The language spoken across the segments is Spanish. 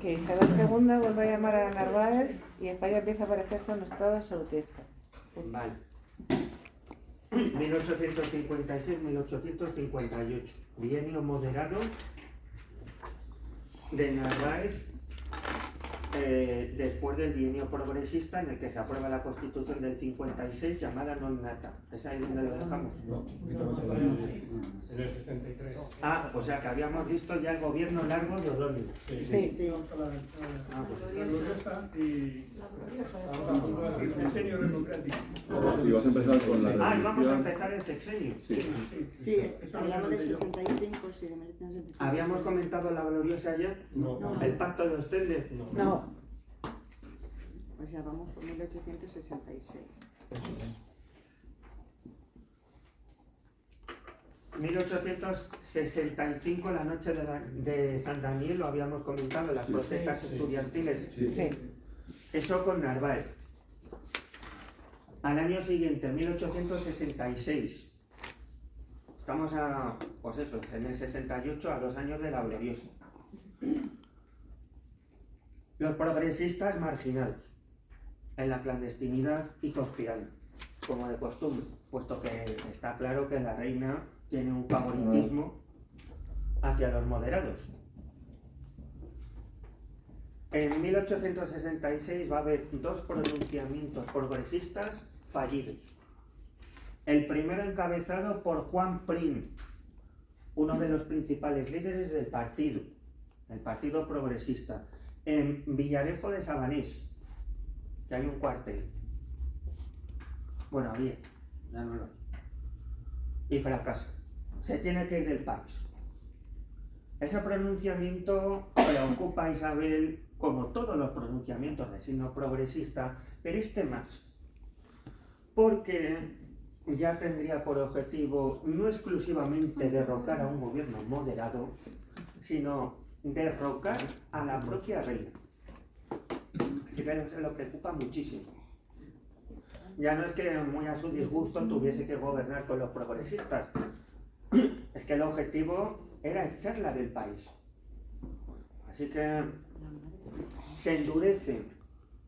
que Isabel II vuelve a llamar a Narváez y España empieza a parecerse a un estado absolutista. Vale. 1856-1858, bienio moderado de Narváez, después del bienio progresista en el que se aprueba la Constitución del 56 llamada non nata. ¿Es ahí donde lo dejamos? No, en el 63. Ah, o sea que habíamos visto ya el gobierno largo de O'Donnell. Sí. Vamos a la gloriosa y el Sí. sexenio democrático. Si vas a empezar con la Ah, y vamos a revisión. empezar el sexenio. Sí. Sí, Eso hablamos lo del digo yo. 65, sí, de 1965. ¿Habíamos comentado la gloriosa ayer? No. ¿El pacto de Ostende? No, O sea, vamos por 1866. 1865, la noche de San Daniel, lo habíamos comentado, las protestas estudiantiles. Sí. sí. Eso con Narváez. Al año siguiente, 1866. Estamos pues eso, en el 68, a 2 años de la gloriosa. Los progresistas marginados, en la clandestinidad y conspirando, como de costumbre, puesto que está claro que la reina tiene un favoritismo hacia los moderados. En 1866 va a haber 2 pronunciamientos progresistas fallidos. El primero encabezado por Juan Prim, uno de los principales líderes del partido, el Partido Progresista, en Villarejo de Sabanés, que hay un cuartel. Bueno, había, ya no lo hay. Y fracasa. Se tiene que ir del país. Ese pronunciamiento preocupa a Isabel, como todos los pronunciamientos de signo progresista, pero este más, porque ya tendría por objetivo no exclusivamente derrocar a un gobierno moderado, sino derrocar a la propia reina. Así que se lo preocupa muchísimo. Ya no es que muy a su disgusto tuviese que gobernar con los progresistas, es que el objetivo era echarla del país. Así que se endurecen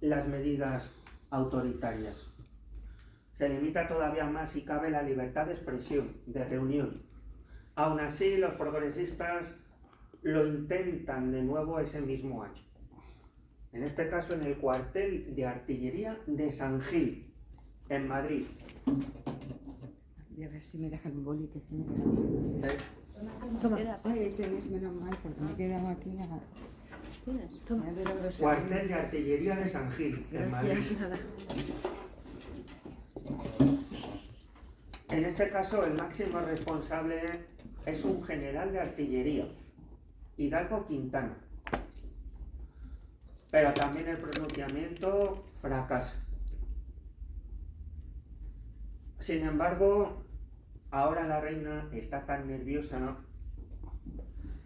las medidas autoritarias. Se limita todavía más, si cabe, la libertad de expresión, de reunión. Aún así, los progresistas lo intentan de nuevo ese mismo año. En este caso, en el cuartel de artillería de San Gil, en Madrid. Voy a ver si me dejan un boli que me he quedado sin- Toma. Ay, ahí tenéis, menos mal, porque me he quedado aquí. Toma. Me ha durado 2 Cuartel de artillería de San Gil, en Madrid. Gracias, nada. En este caso, el máximo responsable es un general de artillería, Hidalgo Quintana. Pero también el pronunciamiento fracasa. Sin embargo, ahora la reina está tan nerviosa, ¿no?,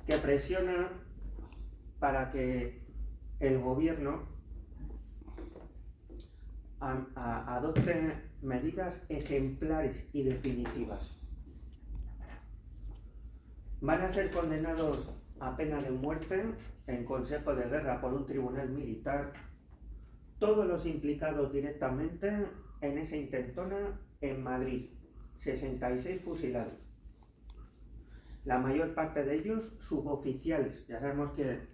que presiona para que el gobierno adopte medidas ejemplares y definitivas. Van a ser condenados a pena de muerte en consejo de guerra por un tribunal militar todos los implicados directamente en esa intentona en Madrid, 66 fusilados. La mayor parte de ellos suboficiales. Ya sabemos que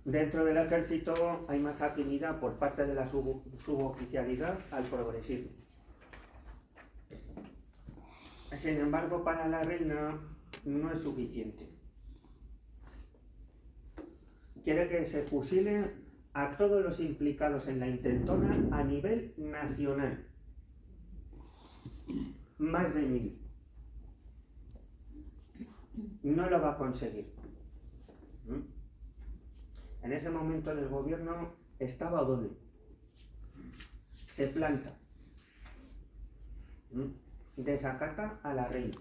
dentro del ejército hay más afinidad por parte de la suboficialidad al progresismo. Sin embargo, para la reina no es suficiente. Quiere que se fusile a todos los implicados en la intentona a nivel nacional. Más de 1000. No lo va a conseguir. En ese momento en el gobierno estaba O'Donnell. Se planta. Desacata a la reina.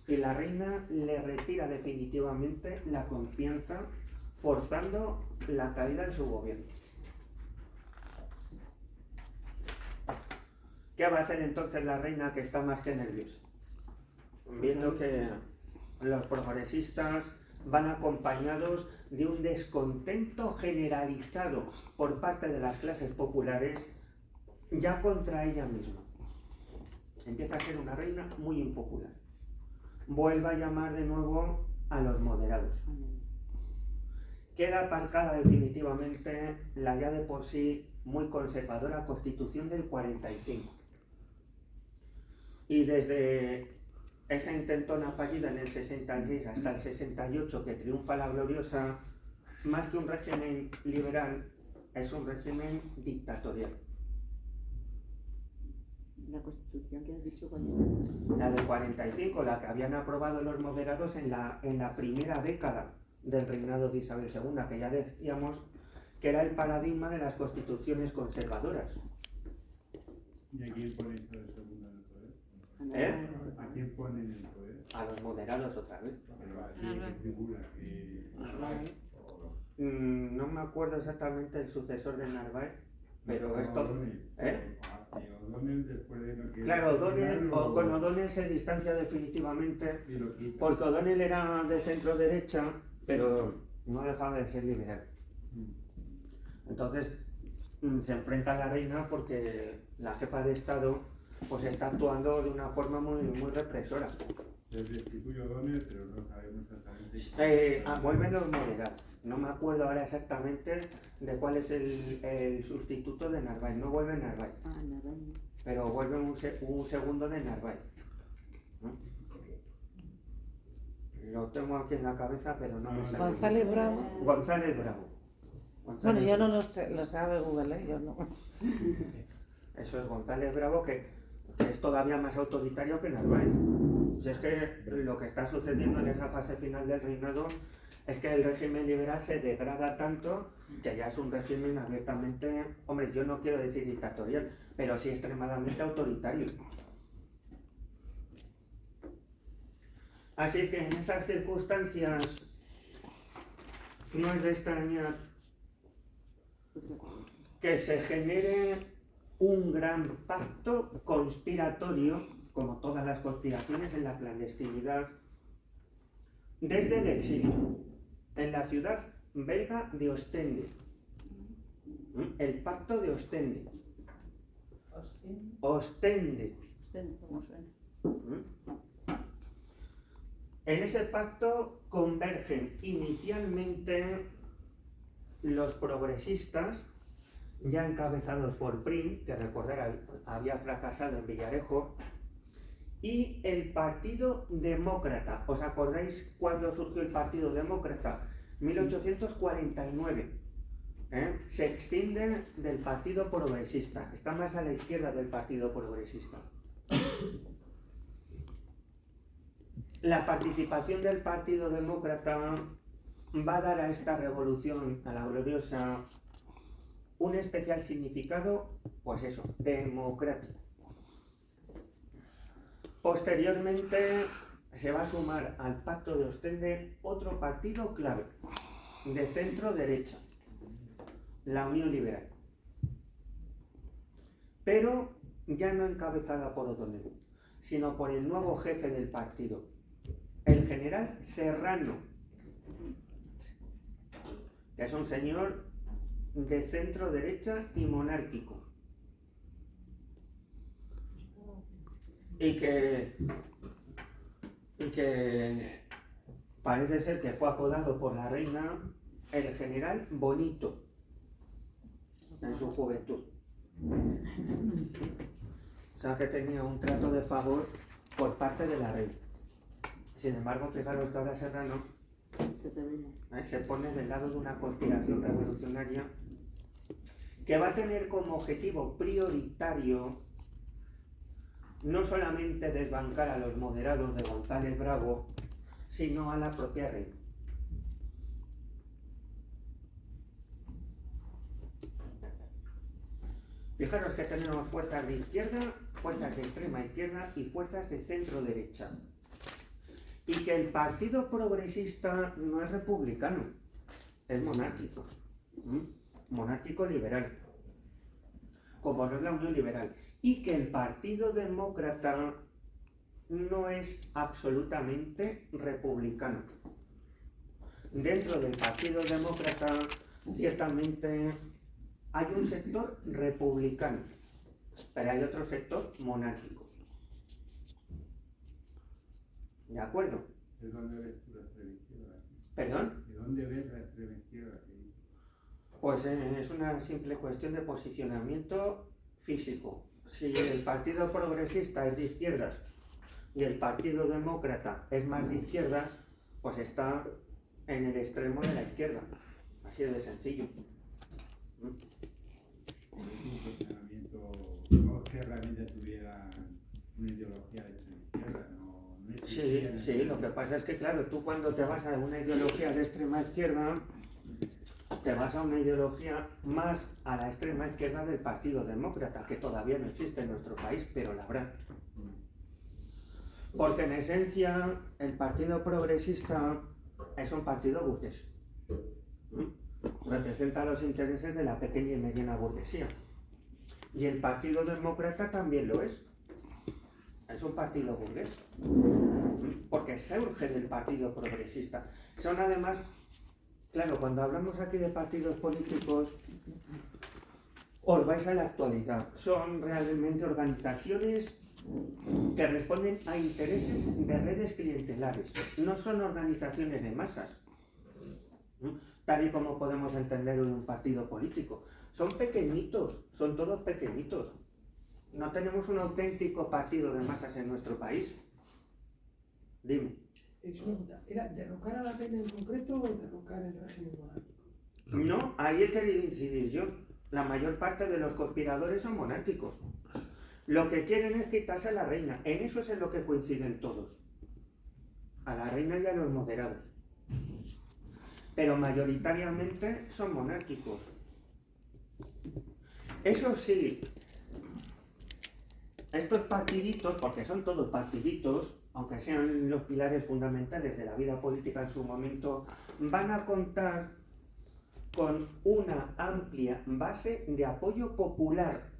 Y la reina le retira definitivamente la confianza, forzando la caída de su gobierno. ¿Qué va a hacer entonces la reina, que está más que nerviosa? Viendo que los progresistas van acompañados de un descontento generalizado por parte de las clases populares ya contra ella misma. Empieza a ser una reina muy impopular. Vuelve a llamar de nuevo a los moderados. Queda aparcada definitivamente la ya de por sí muy conservadora Constitución del 45. Y desde esa intentona fallida en el 66 hasta el 68 que triunfa la gloriosa, más que un régimen liberal, es un régimen dictatorial. La Constitución que has dicho, ¿cuál era? La del 45, la que habían aprobado los moderados en la primera década del reinado de Isabel II, que ya decíamos que era el paradigma de las constituciones conservadoras. ¿Y a quién ponen de segunda en el poder? ¿Eh? ¿A quién ponen en el poder? A los moderados otra vez. Pero aquí, ¿qué figura? No me acuerdo exactamente el sucesor de Narváez, pero esto... ¿Eh? O'Donnell después de lo que... Claro, con O'Donnell se distancia definitivamente, porque O'Donnell era de centro derecha, pero no dejaba de ser liberal. Entonces se enfrenta a la reina porque la jefa de Estado pues está actuando de una forma muy represora. Se destituye O'Donnell, pero no sabemos exactamente... Vuelven los moderados. No me acuerdo ahora exactamente de cuál es el sustituto de Narváez. No vuelve Narváez, Narváez. pero vuelve un segundo de Narváez. ¿No? Lo tengo aquí en la cabeza, pero no me sale. González Bravo. González Bravo. Bueno, yo no lo sé, lo sabe Google, ¿eh? Yo no. Eso es González Bravo, que es todavía más autoritario que Narváez. Si es que lo que está sucediendo en esa fase final del reinado es que el régimen liberal se degrada tanto que ya es un régimen abiertamente, hombre, yo no quiero decir dictatorial, pero sí extremadamente autoritario. Así que en esas circunstancias no es de extrañar que se genere un gran pacto conspiratorio, como todas las conspiraciones, en la clandestinidad, desde el exilio, en la ciudad belga de Ostende. El pacto de Ostende. Ostende. ¿Cómo suena? En ese pacto convergen inicialmente los progresistas, ya encabezados por Prim, que recordar había fracasado en Villarejo, y el Partido Demócrata. ¿Os acordáis cuándo surgió el Partido Demócrata? 1849. Se extiende del Partido Progresista, está más a la izquierda del Partido Progresista. La participación del Partido Demócrata va a dar a esta revolución, a la gloriosa, un especial significado, pues eso, democrático. Posteriormente se va a sumar al Pacto de Ostende otro partido clave, de centro derecha, la Unión Liberal. Pero ya no encabezada por O'Donnell, sino por el nuevo jefe del partido, el general Serrano, que es un señor de centro derecha y monárquico. Y que parece ser que fue apodado por la reina el general Bonito en su juventud. O sea que tenía un trato de favor por parte de la reina. Sin embargo, fijaros que ahora Serrano se pone del lado de una conspiración revolucionaria que va a tener como objetivo prioritario no solamente desbancar a los moderados de González Bravo, sino a la propia reina. Fijaros que tenemos fuerzas de izquierda, fuerzas de extrema izquierda y fuerzas de centro derecha. Y que el Partido Progresista no es republicano, es monárquico, monárquico liberal, como no es la Unión Liberal. Y que el Partido Demócrata no es absolutamente republicano. dentro del Partido Demócrata, ciertamente hay un sector republicano, pero hay otro sector monárquico. ¿De acuerdo? ¿De dónde ves tú la extrema izquierda? ¿Perdón? ¿De dónde ves la extrema izquierda? Pues es una simple cuestión de posicionamiento físico. Si el Partido Progresista es de izquierdas y el Partido Demócrata es más de izquierdas, pues está en el extremo de la izquierda. Así de sencillo. Un posicionamiento, no que realmente tuviera una ideología de extrema izquierda, no existía. Sí, lo que pasa es que, claro, tú cuando te vas a una ideología de extrema izquierda, te vas a una ideología más a la extrema izquierda del Partido Demócrata, que todavía no existe en nuestro país, pero la habrá. Porque en esencia el Partido Progresista es un partido burgués. Representa los intereses de la pequeña y mediana burguesía. Y el Partido Demócrata también lo es. Es un partido burgués. Porque se urge del Partido Progresista. Son además, claro, cuando hablamos aquí de partidos políticos, os vais a la actualidad. Son realmente organizaciones que responden a intereses de redes clientelares. No son organizaciones de masas, tal y como podemos entender en un partido político. Son pequeñitos, son todos pequeñitos. No tenemos un auténtico partido de masas en nuestro país. Dime. ¿Era derrocar a la reina en concreto o derrocar el régimen monárquico? No, ahí he querido incidir yo. La mayor parte de los conspiradores son monárquicos. Lo que quieren es quitarse a la reina. En eso es en lo que coinciden todos. A la reina y a los moderados. Pero mayoritariamente son monárquicos. Eso sí, estos partiditos, porque son todos partiditos, aunque sean los pilares fundamentales de la vida política en su momento, van a contar con una amplia base de apoyo popular.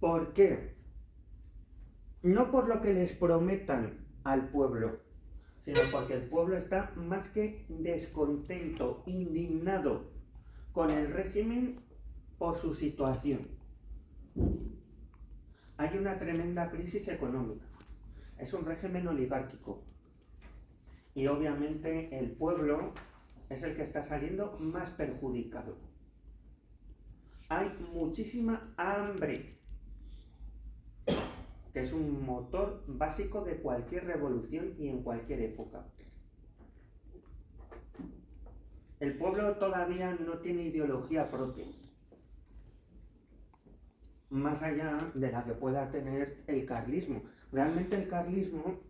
¿Por qué? No por lo que les prometan al pueblo, sino porque el pueblo está más que descontento, indignado con el régimen por su situación. Hay una tremenda crisis económica. Es un régimen oligárquico. Y obviamente el pueblo es el que está saliendo más perjudicado. Hay muchísima hambre, que es un motor básico de cualquier revolución y en cualquier época. El pueblo todavía no tiene ideología propia, más allá de la que pueda tener el carlismo. Realmente el carlismo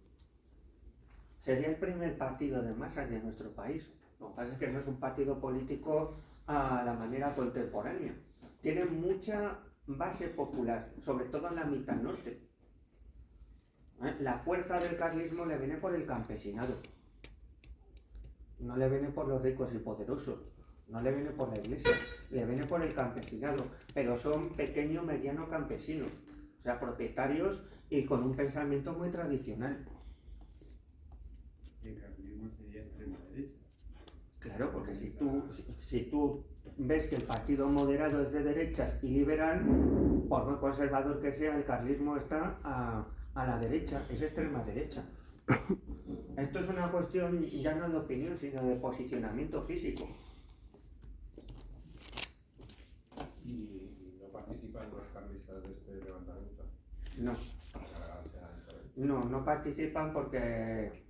sería el primer partido de masas de nuestro país. Lo que pasa es que no es un partido político a la manera contemporánea. Tiene mucha base popular, sobre todo en la mitad norte. La fuerza del carlismo le viene por el campesinado. No le viene por los ricos y poderosos. No le viene por la iglesia. Le viene por el campesinado. Pero son pequeños, medianos campesinos. O sea, propietarios y con un pensamiento muy tradicional. El carlismo sería extrema derecha. Claro, porque si tú ves que el partido moderado es de derechas y liberal, por muy conservador que sea, el carlismo está a la derecha, es extrema derecha. Esto es una cuestión ya no de opinión, sino de posicionamiento físico. ¿Y no participan los carlistas de este levantamiento? No. No participan porque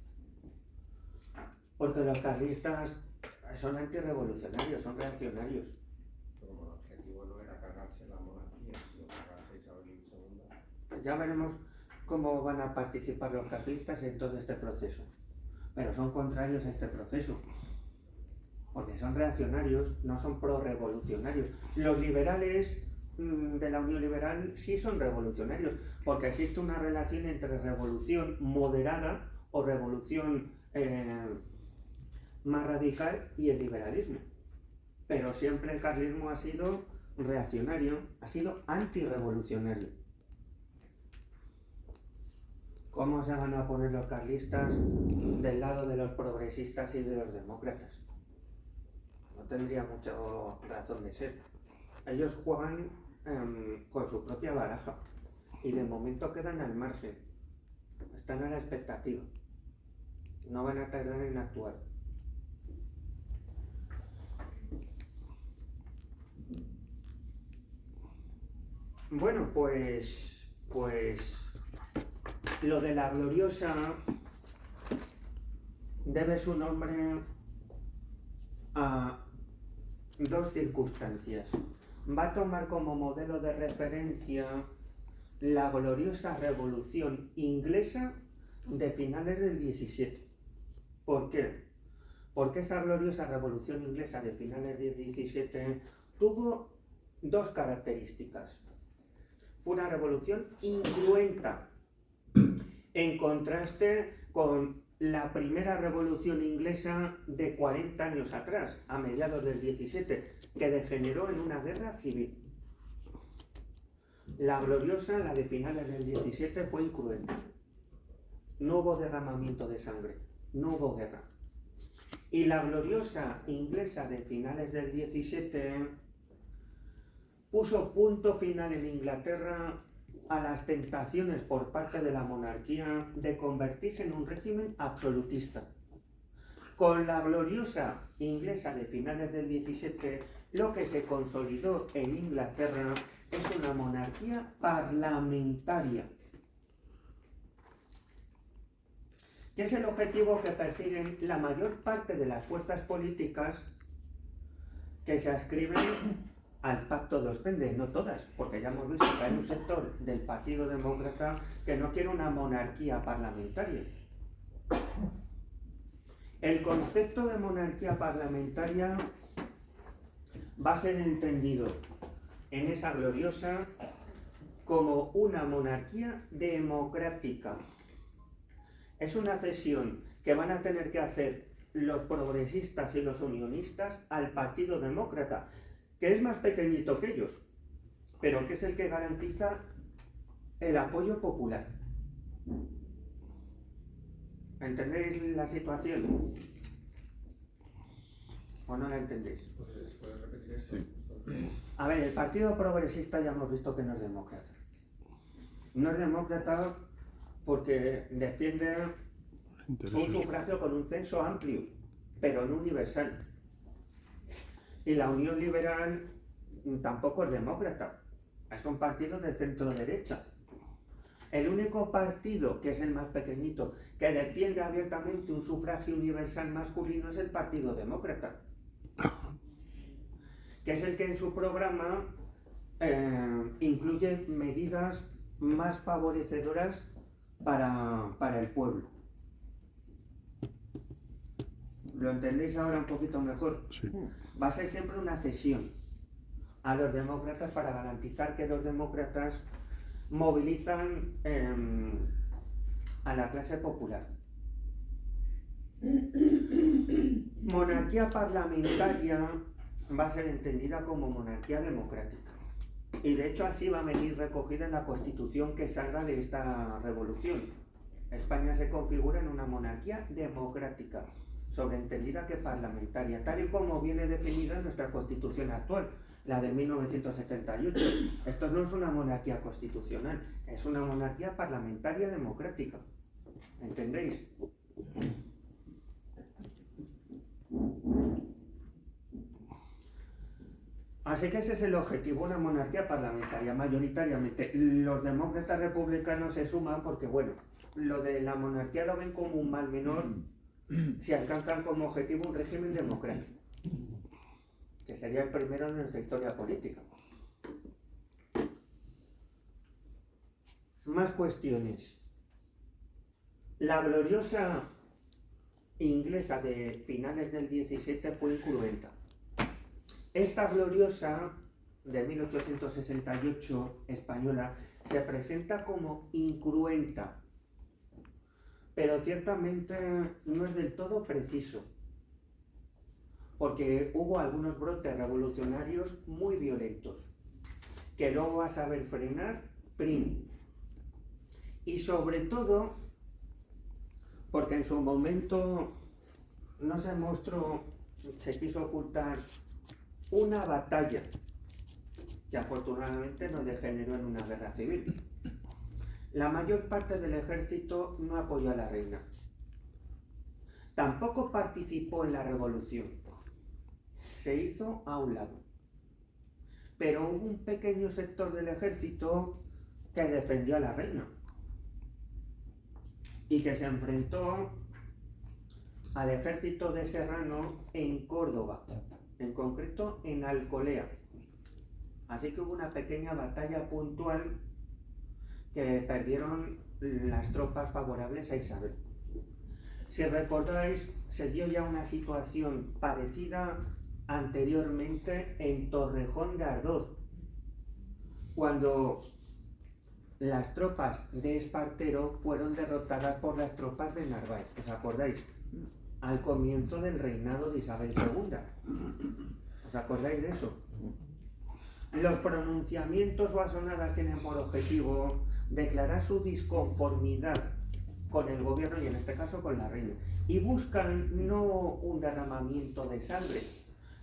los carlistas son antirrevolucionarios, son reaccionarios. Como el objetivo no era cargarse la monarquía, sino cargarse a Isabel II. Ya veremos cómo van a participar los carlistas en todo este proceso. Pero son contrarios a este proceso. Porque son reaccionarios, no son pro-revolucionarios. Los liberales de la Unión Liberal sí son revolucionarios, porque existe una relación entre revolución moderada o revolución más radical y el liberalismo. Pero siempre el carlismo ha sido reaccionario, ha sido antirrevolucionario. ¿Cómo se van a poner los carlistas del lado de los progresistas y de los demócratas? No tendría mucha razón de ser. Ellos juegan con su propia baraja y de momento quedan al margen. Están a la expectativa. No van a tardar en actuar. Bueno, pues lo de la gloriosa debe su nombre a dos circunstancias. Va a tomar como modelo de referencia la gloriosa revolución inglesa de finales del 17. ¿Por qué? Porque esa gloriosa revolución inglesa de finales del 17 tuvo dos características. Fue una revolución incruenta, en contraste con la primera revolución inglesa de 40 años atrás, a mediados del 17, que degeneró en una guerra civil. La gloriosa, la de finales del 17, fue incruenta. No hubo derramamiento de sangre, no hubo guerra. Y la gloriosa inglesa de finales del 17 puso punto final en Inglaterra a las tentaciones por parte de la monarquía de convertirse en un régimen absolutista. Con la gloriosa inglesa de finales del 17, lo que se consolidó en Inglaterra es una monarquía parlamentaria, que es el objetivo que persiguen la mayor parte de las fuerzas políticas que se adscriben al Pacto de Ostende, no todas, porque ya hemos visto que hay un sector del Partido Demócrata que no quiere una monarquía parlamentaria. El concepto de monarquía parlamentaria va a ser entendido en esa gloriosa como una monarquía democrática. Es una cesión que van a tener que hacer los progresistas y los unionistas al Partido Demócrata, que es más pequeñito que ellos, pero que es el que garantiza el apoyo popular. ¿Entendéis la situación? ¿O no la entendéis? Pues, ¿puedes repetir eso? A ver, el Partido Progresista ya hemos visto que no es demócrata. No es demócrata porque defiende un sufragio con un censo amplio, pero no universal. Y la Unión Liberal tampoco es demócrata, es un partido de centro-derecha. El único partido, que es el más pequeñito, que defiende abiertamente un sufragio universal masculino es el Partido Demócrata, que es el que en su programa incluye medidas más favorecedoras para el pueblo. ¿Lo entendéis ahora un poquito mejor? Sí. Va a ser siempre una cesión a los demócratas para garantizar que los demócratas movilizan a la clase popular. Monarquía parlamentaria va a ser entendida como monarquía democrática. Y de hecho así va a venir recogida en la Constitución que salga de esta revolución. España se configura en una monarquía democrática, sobreentendida que parlamentaria, tal y como viene definida en nuestra Constitución actual, la de 1978. Esto no es una monarquía constitucional, es una monarquía parlamentaria democrática. ¿Entendéis? Así que ese es el objetivo, una monarquía parlamentaria, mayoritariamente. Los demócratas republicanos se suman porque, bueno, lo de la monarquía lo ven como un mal menor si alcanzan como objetivo un régimen democrático, que sería el primero en nuestra historia política. Más cuestiones. La gloriosa inglesa de finales del 17 fue incruenta. Esta gloriosa de 1868 española se presenta como incruenta, pero ciertamente no es del todo preciso, porque hubo algunos brotes revolucionarios muy violentos, que luego va a saber frenar Prim. y sobre todo porque en su momento no se mostró, se quiso ocultar una batalla que afortunadamente no degeneró en una guerra civil. La mayor parte del ejército no apoyó a la reina. Tampoco participó en la revolución. Se hizo a un lado. Pero hubo un pequeño sector del ejército que defendió a la reina y que se enfrentó al ejército de Serrano en Córdoba, en concreto en Alcolea. Así que hubo una pequeña batalla puntual que perdieron las tropas favorables a Isabel. Si recordáis, se dio ya una situación parecida anteriormente en Torrejón de Ardoz, cuando las tropas de Espartero fueron derrotadas por las tropas de Narváez. ¿Os acordáis? Al comienzo del reinado de Isabel II. ¿Os acordáis de eso? Los pronunciamientos o asonadas tienen por objetivo declarar su disconformidad con el gobierno y en este caso con la reina. Y buscan no un derramamiento de sangre,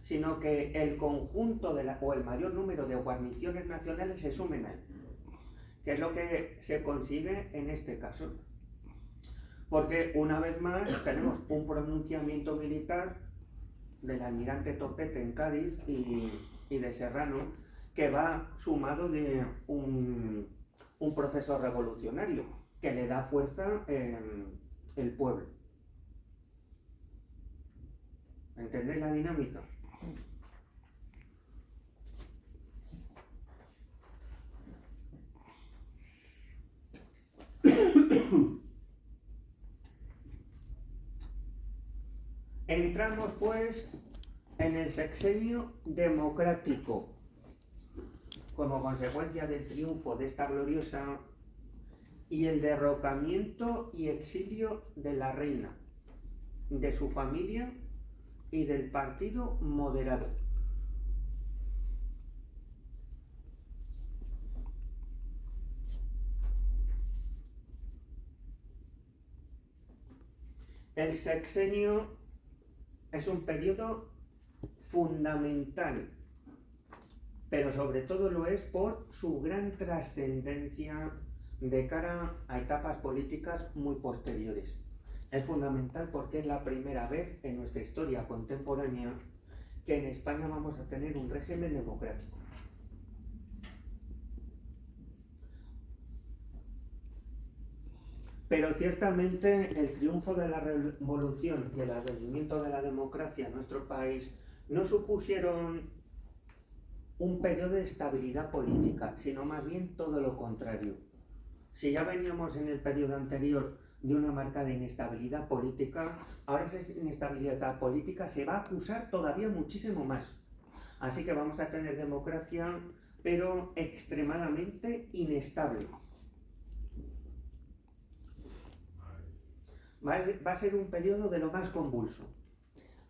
sino que el conjunto o el mayor número de guarniciones nacionales se sumen a él. Que es lo que se consigue en este caso. Porque una vez más tenemos un pronunciamiento militar del almirante Topete en Cádiz y de Serrano que va sumado de un proceso revolucionario que le da fuerza el pueblo. ¿Entendéis la dinámica? Entramos pues en el sexenio democrático como consecuencia del triunfo de esta gloriosa y el derrocamiento y exilio de la reina, de su familia y del partido moderado. El sexenio es un periodo fundamental, pero sobre todo lo es por su gran trascendencia de cara a etapas políticas muy posteriores. Es fundamental porque es la primera vez en nuestra historia contemporánea que en España vamos a tener un régimen democrático. Pero ciertamente el triunfo de la revolución y el advenimiento de la democracia en nuestro país no supusieron un periodo de estabilidad política, sino más bien todo lo contrario. Si ya veníamos en el periodo anterior de una marcada inestabilidad política, ahora esa inestabilidad política se va a acusar todavía muchísimo más. Así que vamos a tener democracia, pero extremadamente inestable. Va a ser un periodo de lo más convulso.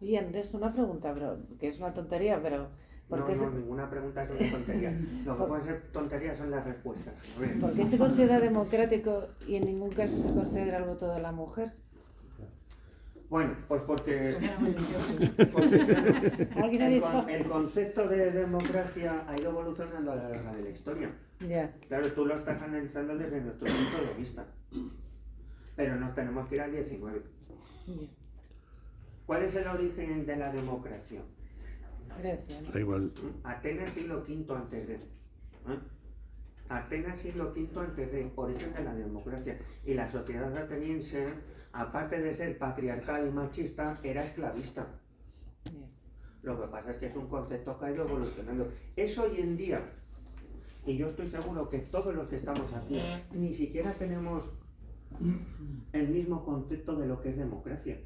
Oye, Andrés, una pregunta, bro, que es una tontería, pero... Ninguna pregunta es una tontería. Lo que pueden ser tonterías son las respuestas. ¿Por qué se considera democrático y en ningún caso se considera el voto de la mujer? Bueno, pues porque ¿Alguien ha dicho? el concepto de democracia ha ido evolucionando a lo largo de la historia. Ya. Claro, tú lo estás analizando desde nuestro punto de vista. Pero nos tenemos que ir al 19. Ya. ¿Cuál es el origen de la democracia? Grecia, ¿no? Da igual. Atenas siglo V antes de. Atenas siglo V antes de, origen de la democracia. Y la sociedad ateniense, aparte de ser patriarcal y machista, era esclavista. Ya. Lo que pasa es que es un concepto que ha ido evolucionando. Es hoy en día, y yo estoy seguro que todos los que estamos aquí ni siquiera tenemos el mismo concepto de lo que es democracia.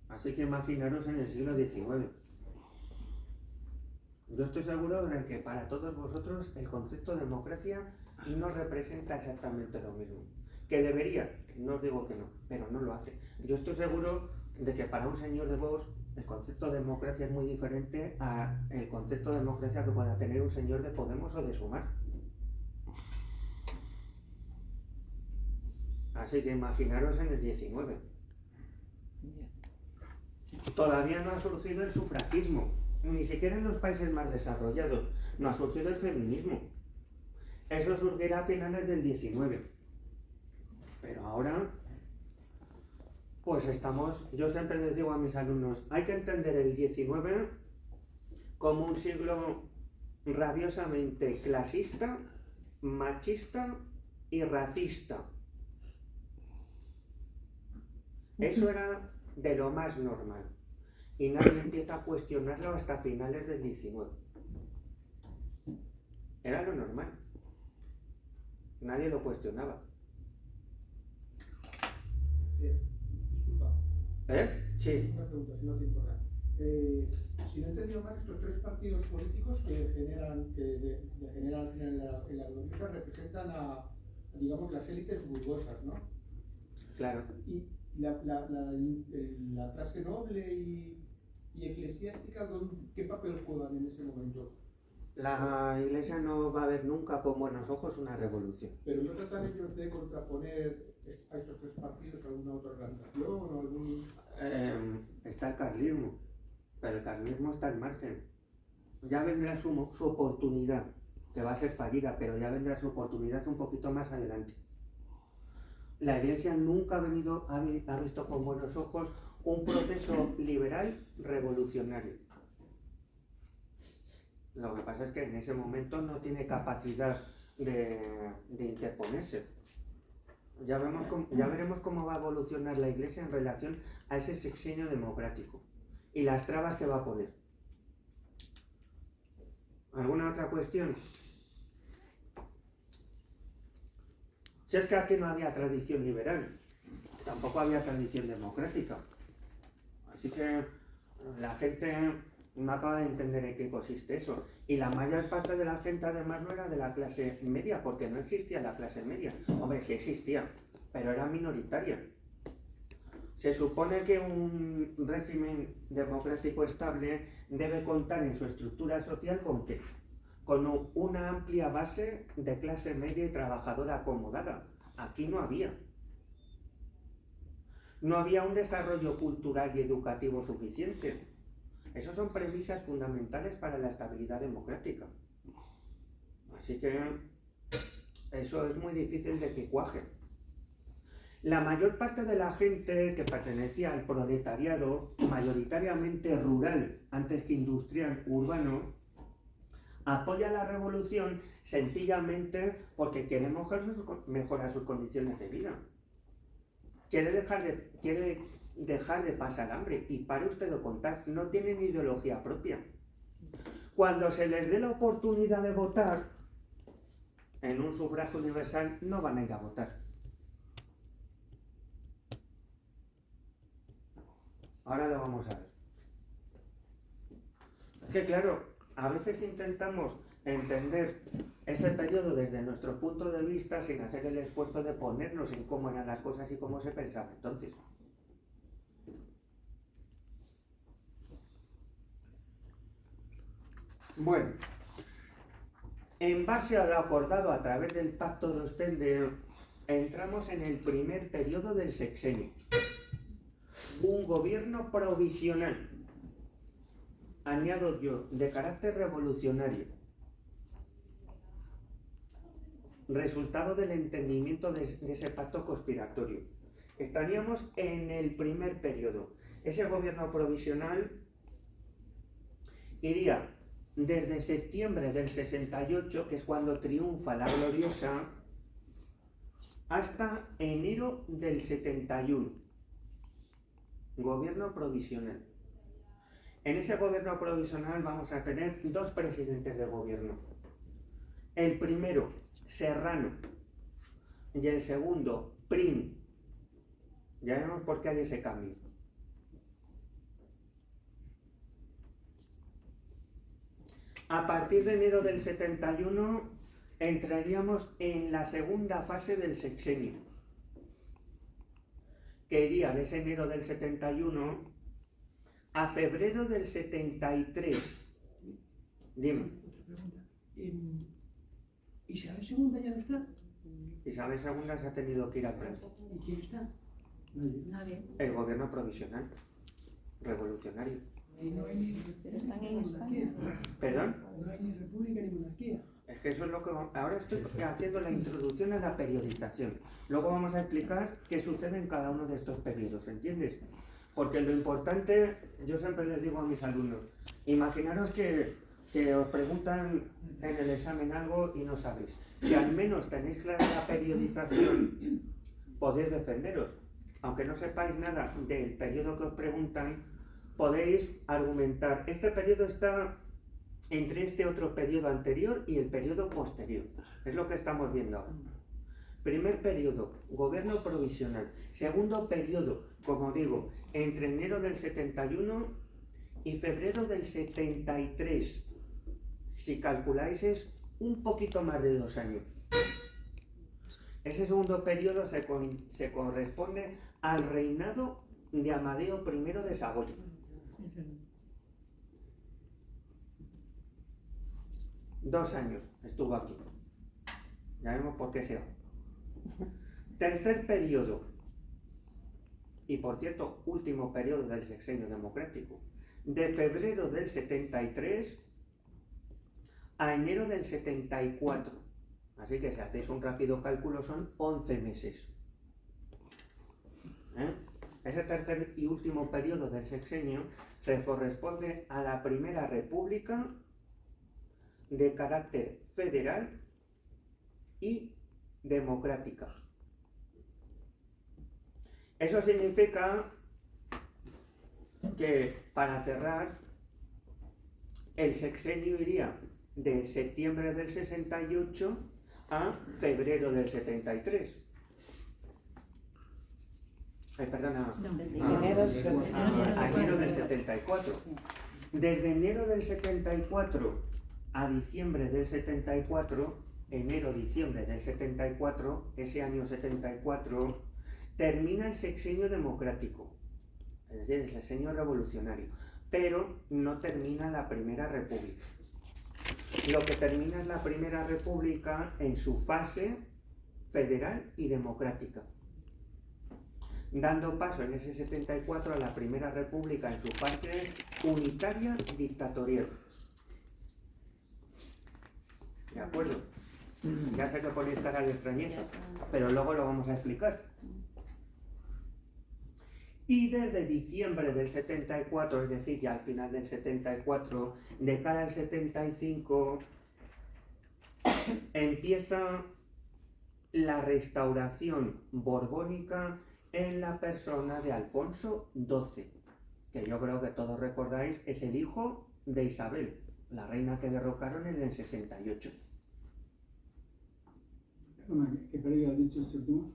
Así que imaginaros en el siglo XIX. Yo estoy seguro de que para todos vosotros el concepto de democracia no representa exactamente lo mismo. Que debería, no os digo que no, pero no lo hace. Yo estoy seguro de que para un señor de Vox el concepto de democracia es muy diferente al concepto de democracia que pueda tener un señor de Podemos o de Sumar. Así que imaginaros en el 19. Todavía no ha surgido el sufragismo, ni siquiera en los países más desarrollados, no ha surgido el feminismo. Eso surgirá a finales del 19. Pero ahora, pues estamos, yo siempre les digo a mis alumnos, hay que entender el 19 como un siglo rabiosamente clasista, machista y racista. Eso era de lo más normal. Y nadie empieza a cuestionarlo hasta finales del 19. Era lo normal. Nadie lo cuestionaba. Disculpa. Sí. Una pregunta, si no te importa. Si no he entendido mal, estos tres partidos políticos que generan al final la gloriosa representan a, digamos, las élites burguesas, ¿no? Claro. Y la clase noble y eclesiástica, ¿qué papel juegan en ese momento? La Iglesia no va a ver nunca con buenos ojos una revolución. Pero ¿no tratan ellos de contraponer a estos tres partidos alguna otra organización o algún...? Está el carlismo, pero el carlismo está al margen. Ya vendrá su oportunidad, que va a ser fallida, pero ya vendrá su oportunidad un poquito más adelante. La Iglesia nunca ha visto con buenos ojos un proceso liberal revolucionario. Lo que pasa es que en ese momento no tiene capacidad de interponerse. Ya veremos cómo va a evolucionar la Iglesia en relación a ese sexenio democrático y las trabas que va a poner. ¿Alguna otra cuestión? Si es que aquí no había tradición liberal, tampoco había tradición democrática. Así que la gente no acaba de entender en qué consiste eso. Y la mayor parte de la gente además no era de la clase media, porque no existía la clase media. Hombre, sí existía, pero era minoritaria. Se supone que un régimen democrático estable debe contar en su estructura social ¿con qué? Con una amplia base de clase media y trabajadora acomodada. Aquí no había. No había un desarrollo cultural y educativo suficiente. Esas son premisas fundamentales para la estabilidad democrática. Así que eso es muy difícil de que cuaje. La mayor parte de la gente que pertenecía al proletariado, mayoritariamente rural, antes que industrial, urbano, apoya la revolución sencillamente porque quiere mejorar sus condiciones de vida. Quiere dejar de pasar hambre. Y pare usted de contar, no tienen ideología propia. Cuando se les dé la oportunidad de votar en un sufragio universal, no van a ir a votar. Ahora lo vamos a ver. Es que claro, a veces intentamos entender ese periodo desde nuestro punto de vista sin hacer el esfuerzo de ponernos en cómo eran las cosas y cómo se pensaba entonces. Bueno, en base a lo acordado a través del Pacto de Ostende, entramos en el primer periodo del sexenio. Un gobierno provisional, añado yo, de carácter revolucionario, resultado del entendimiento de ese pacto conspiratorio. Estaríamos en el primer periodo. Ese gobierno provisional iría desde septiembre del 68, que es cuando triunfa la gloriosa, hasta enero del 71. Gobierno provisional. En ese gobierno provisional vamos a tener dos presidentes de gobierno. El primero, Serrano, y el segundo, Prim. Ya veremos por qué hay ese cambio. A partir de enero del 71 entraríamos en la segunda fase del sexenio, que iría de ese enero del 71 a febrero del 73. Dime. Otra pregunta. ¿Isabel II ya no está? Isabel II se ha tenido que ir a Francia. ¿Y quién está? Nadie. El gobierno provisional, revolucionario. Y no hay ni Pero están en monarquía. ¿Perdón? No hay ni república ni monarquía. Es que eso es lo que... Ahora estoy haciendo la introducción a la periodización. Luego vamos a explicar qué sucede en cada uno de estos periodos, ¿entiendes? Porque lo importante, yo siempre les digo a mis alumnos, imaginaros que os preguntan en el examen algo y no sabéis. Si al menos tenéis clara la periodización, podéis defenderos. Aunque no sepáis nada del periodo que os preguntan, podéis argumentar. Este periodo está entre este otro periodo anterior y el periodo posterior. Es lo que estamos viendo ahora. Primer periodo, gobierno provisional. Segundo periodo, como digo, entre enero del 71 y febrero del 73. Si calculáis es un poquito más de 2 años. Ese segundo periodo se corresponde al reinado de Amadeo I de Saboya. Dos años estuvo aquí. Ya vemos por qué se va. Tercer periodo, y por cierto, último periodo del sexenio democrático, de febrero del 73 a enero del 74. Así que si hacéis un rápido cálculo son 11 meses. Ese tercer y último periodo del sexenio se corresponde a la Primera República de carácter federal y democrática. Eso significa que, para cerrar, el sexenio iría de septiembre del 68 a febrero del 73. Perdona, a enero del 74. Desde enero del 74 a diciembre del 74, enero-diciembre del 74, ese año 74, termina el sexenio democrático, es decir, el sexenio revolucionario, pero no termina la Primera República. Lo que termina es la Primera República en su fase federal y democrática, dando paso en ese 74 a la Primera República en su fase unitaria dictatorial. ¿De acuerdo? Ya sé que ponéis cara de extrañeza, pero luego lo vamos a explicar. Y desde diciembre del 74, es decir, ya al final del 74, de cara al 75, empieza la restauración borbónica en la persona de Alfonso XII, que yo creo que todos recordáis es el hijo de Isabel, la reina que derrocaron en el 68. Perdona, ¿qué periodo has dicho este último?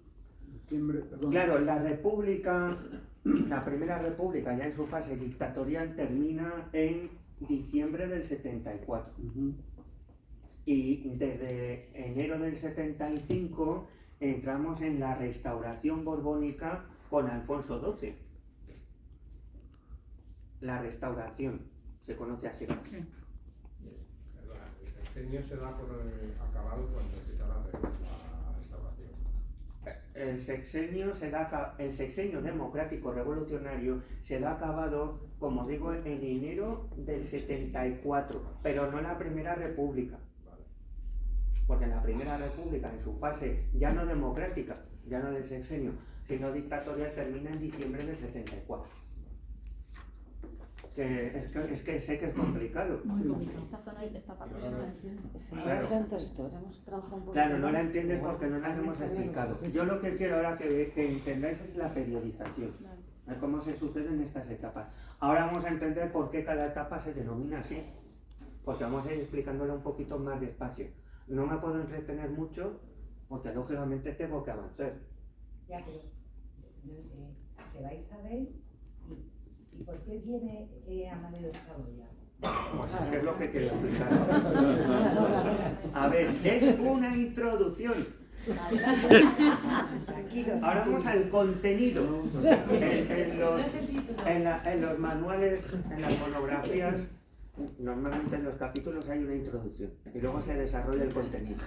Diciembre, perdón. Claro, la República, la Primera República, ya en su fase dictatorial, termina en diciembre del 74. Y desde enero del 75 entramos en la restauración borbónica con Alfonso XII. La restauración se conoce así. Perdona, el sexenio se da por acabado cuando se da la restauración. El sexenio democrático revolucionario se da acabado, como digo, en enero del 74, pero no la Primera República. Porque la Primera República, en su fase ya no democrática, ya no del sexenio, sino dictatorial, termina en diciembre del 74. Es que sé que es complicado. Esta zona y esta parte. Claro. Claro, no la entiendes porque no la hemos explicado. Yo lo que quiero ahora que entendáis es la periodización, de cómo se suceden estas etapas. Ahora vamos a entender por qué cada etapa se denomina así, porque vamos a ir explicándola un poquito más despacio. No me puedo entretener mucho porque lógicamente tengo que avanzar. Ya, pero se va Isabel y ¿por qué viene Amadeo de Saboya? Pues es que es lo que quiero explicar ahora. A ver, es una introducción. Ahora vamos al contenido. En los manuales, en las monografías, normalmente en los capítulos hay una introducción y luego se desarrolla el contenido.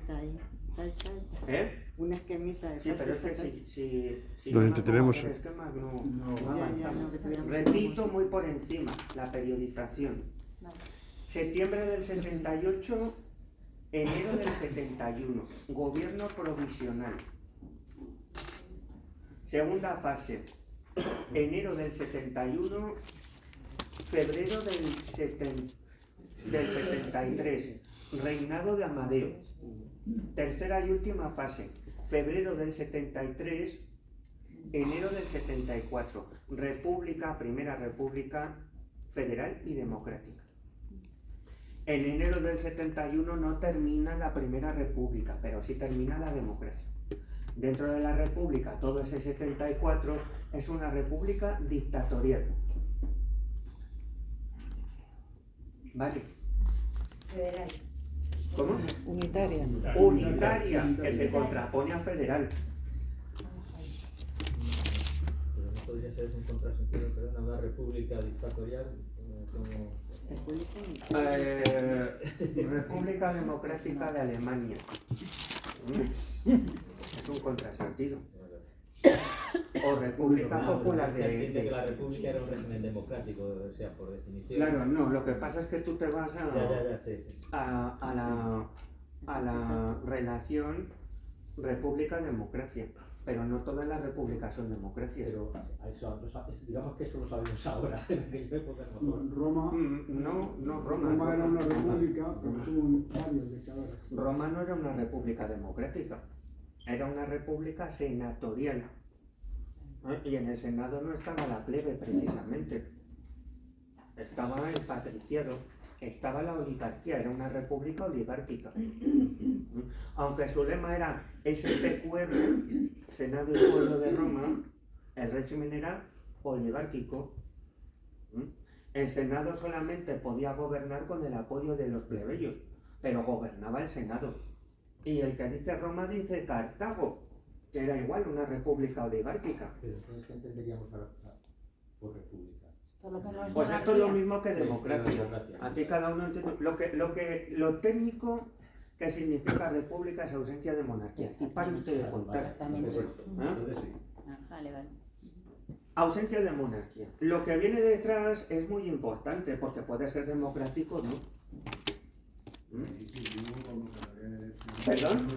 esquemita ahí. Un esquemita de Sí, pero es que si Nos no entretenemos. hacer esquemas no Ya, avanzamos. no, que tuviéramos Repito como muy por encima la periodización. Septiembre del 68, enero del 71, gobierno provisional. Segunda fase, enero del 71, febrero del 73, reinado de Amadeo. Tercera y última fase, febrero del 73, enero del 74, república, primera república federal y democrática. En enero del 71 no termina la primera república, pero sí termina la democracia. Dentro de la república, todo ese 74 es una república dictatorial. ¿Vale? Federal. ¿Cómo? Unitaria. Unitaria, que se contrapone a federal. Pero no podría ser un contrasentido, perdona, una república dictatorial como... República Democrática de Alemania. Es un contrasentido. O República Popular Se entiende que la de... república era un régimen democrático, o sea, por definición. Claro, no, lo que pasa es que tú te vas Sí. a la relación República-Democracia. Pero no todas las repúblicas son democracias. Pero digamos que eso lo sabemos ahora. En aquella época no. Roma, Roma era una república, pero tuvo varios dictadores. Roma no era una república democrática, era una república senatorial. Y en el Senado no estaba la plebe precisamente, estaba el patriciado, estaba la oligarquía, era una república oligárquica. Aunque su lema era SPQR, Senado y Pueblo de Roma, el régimen era oligárquico. El Senado solamente podía gobernar con el apoyo de los plebeyos, pero gobernaba el Senado. Y el que dice Roma dice Cartago, que era igual una república oligárquica. Pero entonces, ¿qué entenderíamos ahora por república? Pues esto es lo mismo que democracia. Aquí cada uno entiende lo técnico que significa república es ausencia de monarquía. Y para usted de contar. Vale. Ausencia de monarquía. Lo que viene detrás es muy importante porque puede ser democrático, ¿no? ¿Perdón?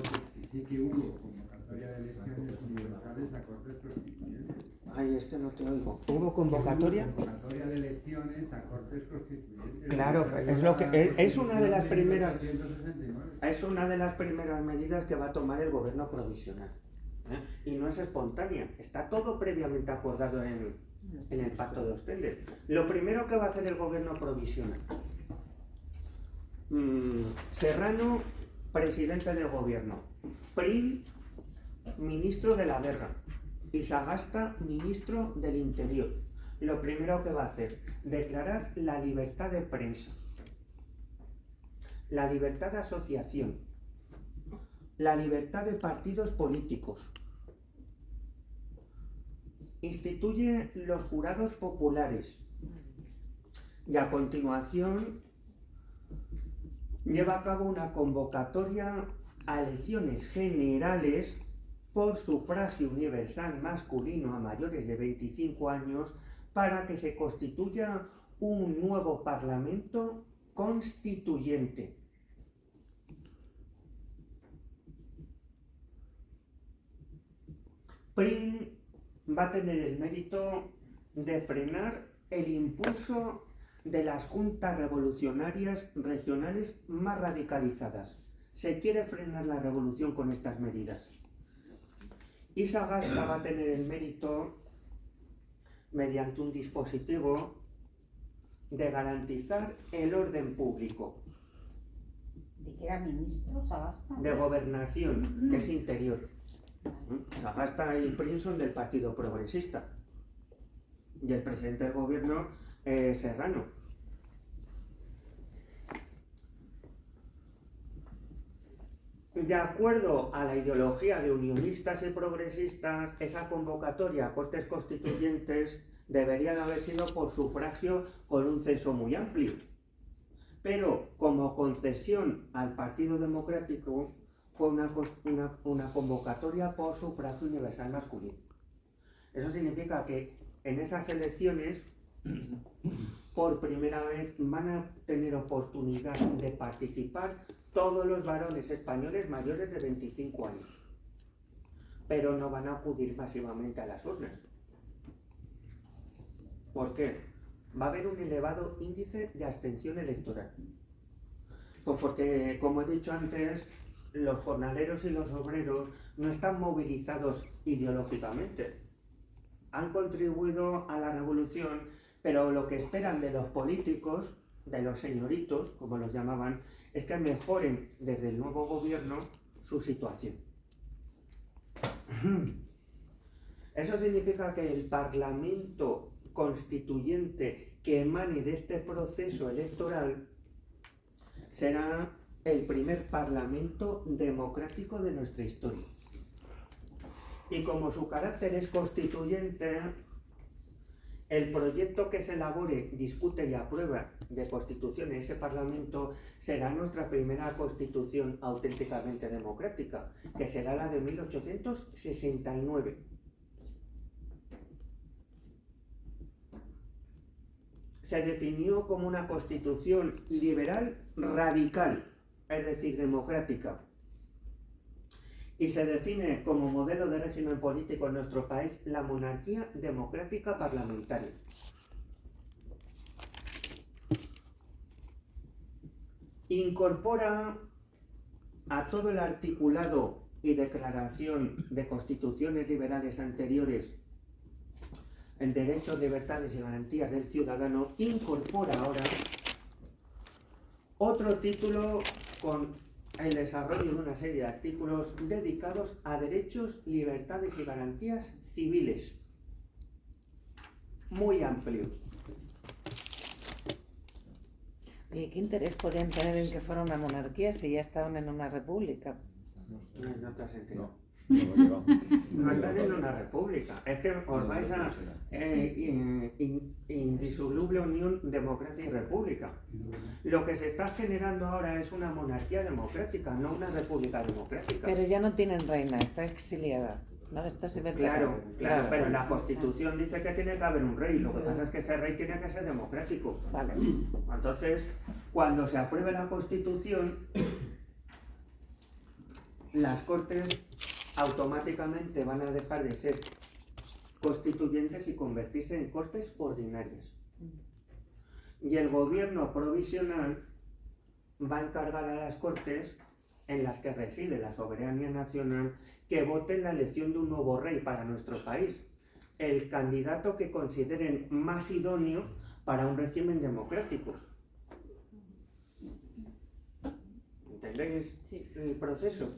Sí que hubo convocatoria de elecciones universales a Cortes Constituyentes. Ay, es que no te oigo. ¿Hubo convocatoria? Convocatoria de elecciones a Cortes Constituyentes. Claro, es lo que es una de las primeras. Es una de las primeras medidas que va a tomar el gobierno provisional. Y no es espontánea, está todo previamente acordado en el Pacto de Ostende. Lo primero que va a hacer el gobierno provisional. Serrano, presidente de gobierno. Prim, ministro de la guerra. Y Sagasta, ministro del interior. Lo primero que va a hacer, declarar la libertad de prensa, la libertad de asociación, la libertad de partidos políticos. Instituye los jurados populares. Y a continuación lleva a cabo una convocatoria a elecciones generales por sufragio universal masculino a mayores de 25 años para que se constituya un nuevo Parlamento constituyente. Prim va a tener el mérito de frenar el impulso de las juntas revolucionarias regionales más radicalizadas. Se quiere frenar la revolución con estas medidas. Y Sagasta va a tener el mérito, mediante un dispositivo, de garantizar el orden público. ¿De qué era ministro Sagasta? De gobernación, que es interior. Sagasta y Prim son del Partido Progresista. Y el presidente del gobierno es Serrano. De acuerdo a la ideología de unionistas y progresistas, esa convocatoria a Cortes Constituyentes debería de haber sido por sufragio con un censo muy amplio. Pero como concesión al Partido Democrático, fue una convocatoria por sufragio universal masculino. Eso significa que en esas elecciones, por primera vez, van a tener oportunidad de participar todos los varones españoles mayores de 25 años. Pero no van a acudir masivamente a las urnas. ¿Por qué? Va a haber un elevado índice de abstención electoral. Pues porque, como he dicho antes, los jornaleros y los obreros no están movilizados ideológicamente. Han contribuido a la revolución, pero lo que esperan de los políticos, de los señoritos, como los llamaban, es que mejoren desde el nuevo gobierno su situación. Eso significa que el Parlamento constituyente que emane de este proceso electoral será el primer parlamento democrático de nuestra historia. Y como su carácter es constituyente, el proyecto que se elabore, discute y aprueba de constitución en ese parlamento será nuestra primera constitución auténticamente democrática, que será la de 1869. Se definió como una constitución liberal radical, es decir, democrática. Y se define como modelo de régimen político en nuestro país la monarquía democrática parlamentaria. Incorpora a todo el articulado y declaración de constituciones liberales anteriores en derechos, libertades y garantías del ciudadano, incorpora ahora otro título con el desarrollo de una serie de artículos dedicados a derechos, libertades y garantías civiles. Muy amplio. ¿Y qué interés podían tener en que fuera una monarquía si ya estaban en una república? No te has enterado. No, No están en una república. Es que os vais a indisoluble unión democracia y república. Lo que se está generando ahora es una monarquía democrática, no una república democrática. Pero ya no tienen reina, está exiliada. ¿No? Esto se ve Claro, pero la Constitución dice que tiene que haber un rey. Lo que pasa es que ese rey tiene que ser democrático. Vale. Entonces, cuando se apruebe la Constitución, las Cortes automáticamente van a dejar de ser constituyentes y convertirse en Cortes ordinarias. Y el gobierno provisional va a encargar a las Cortes, en las que reside la soberanía nacional, que voten la elección de un nuevo rey para nuestro país, el candidato que consideren más idóneo para un régimen democrático. ¿Entendéis el proceso?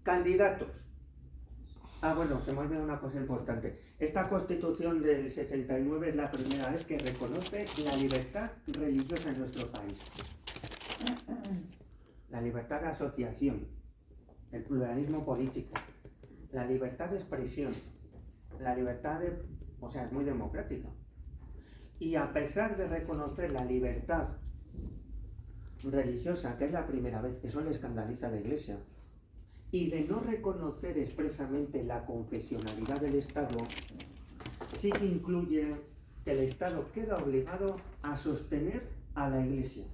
Candidatos. Bueno, se me ha olvidado una cosa importante. Esta Constitución del 69 es la primera vez que reconoce la libertad religiosa en nuestro país. La libertad de asociación, el pluralismo político, la libertad de expresión, la libertad de... O sea, es muy democrática. Y a pesar de reconocer la libertad religiosa, que es la primera vez, eso le escandaliza a la Iglesia, y de no reconocer expresamente la confesionalidad del Estado, sí que incluye que el Estado queda obligado a sostener a la Iglesia.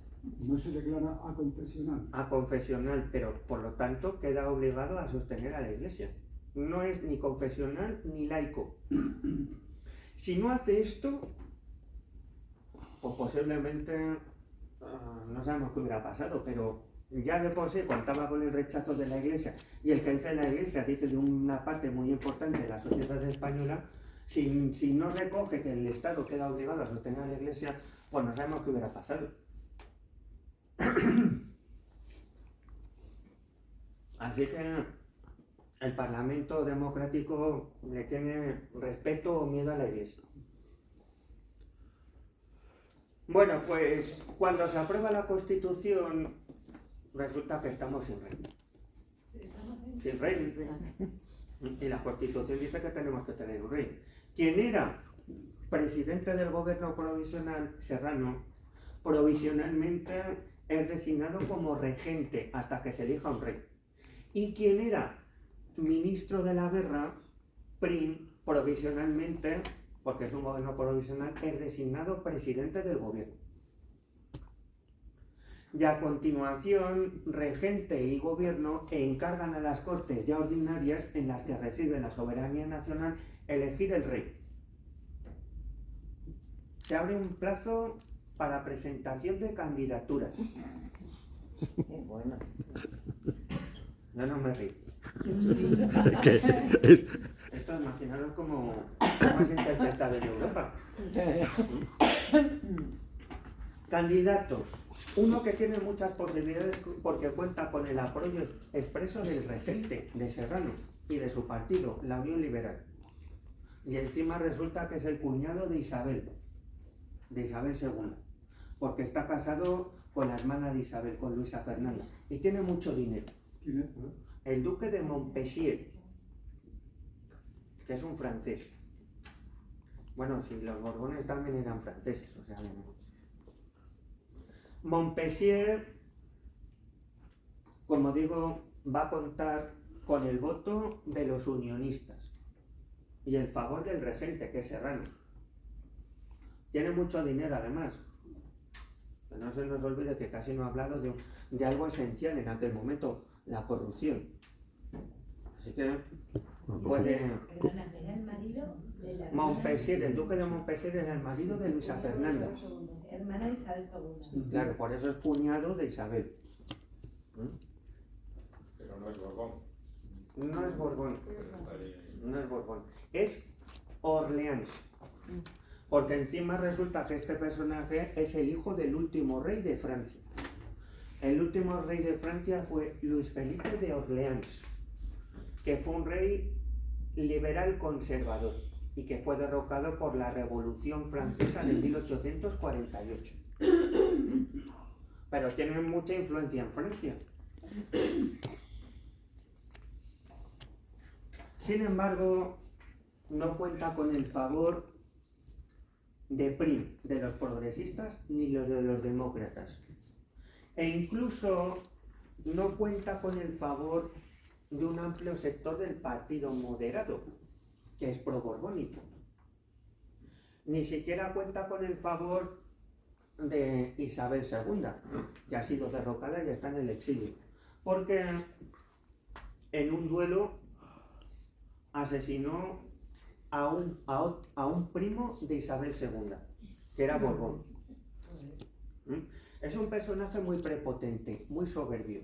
No se declara aconfesional. Aconfesional, pero por lo tanto queda obligado a sostener a la Iglesia. No es ni confesional ni laico. Si no hace esto, pues posiblemente no sabemos qué hubiera pasado, pero ya de por sí contaba con el rechazo de la Iglesia, y el que dice la Iglesia dice de una parte muy importante de la sociedad española. Si no recoge que el Estado queda obligado a sostener a la Iglesia, pues no sabemos qué hubiera pasado. Así que el Parlamento democrático le tiene respeto o miedo a la Iglesia. Bueno, pues cuando se aprueba la Constitución, resulta que estamos sin rey. Sin rey. Y la Constitución dice que tenemos que tener un rey. Quien era presidente del gobierno provisional, Serrano, provisionalmente es designado como regente hasta que se elija un rey. Y quien era ministro de la guerra, Prim, provisionalmente, porque es un gobierno provisional, es designado presidente del gobierno. Y a continuación, regente y gobierno encargan a las Cortes ya ordinarias, en las que reside la soberanía nacional, elegir el rey. Se abre un plazo para presentación de candidaturas. Qué bueno. No me río. Sí. Esto imaginaros cómo se interpreta en Europa. Candidatos. Uno que tiene muchas posibilidades porque cuenta con el apoyo expreso del regente, de Serrano, y de su partido, la Unión Liberal. Y encima resulta que es el cuñado de Isabel II, porque está casado con la hermana de Isabel, con Luisa Fernanda, y tiene mucho dinero. ¿Quién es? El duque de Montpensier, que es un francés. Bueno, sí, los Borbones también eran franceses, o sea, no. Montpensier, como digo, va a contar con el voto de los unionistas y el favor del regente, que es Serrano. Tiene mucho dinero además. Pero no se nos olvide que casi no ha hablado de algo esencial en aquel momento, la corrupción. Así que puede... Perdona, ¿era el marido de la Montpensier, el duque de Montpensier era el marido de Luisa Fernanda. hermana de Isabel II? Claro, por eso es cuñado de Isabel. Pero no es Borbón. No es Borbón. No es Borbón. Es Orleans. Porque encima resulta que este personaje es el hijo del último rey de Francia. El último rey de Francia fue Luis Felipe de Orleans, que fue un rey liberal conservador y que fue derrocado por la Revolución Francesa de 1848. Pero tiene mucha influencia en Francia. Sin embargo, no cuenta con el favor de Prim, de los progresistas, ni los de los demócratas. E incluso no cuenta con el favor de un amplio sector del partido moderado, que es pro-borbónico. Ni siquiera cuenta con el favor de Isabel II, que ha sido derrocada y está en el exilio, porque en un duelo asesinó a un primo de Isabel II, que era Borbón. Es un personaje muy prepotente, muy soberbio.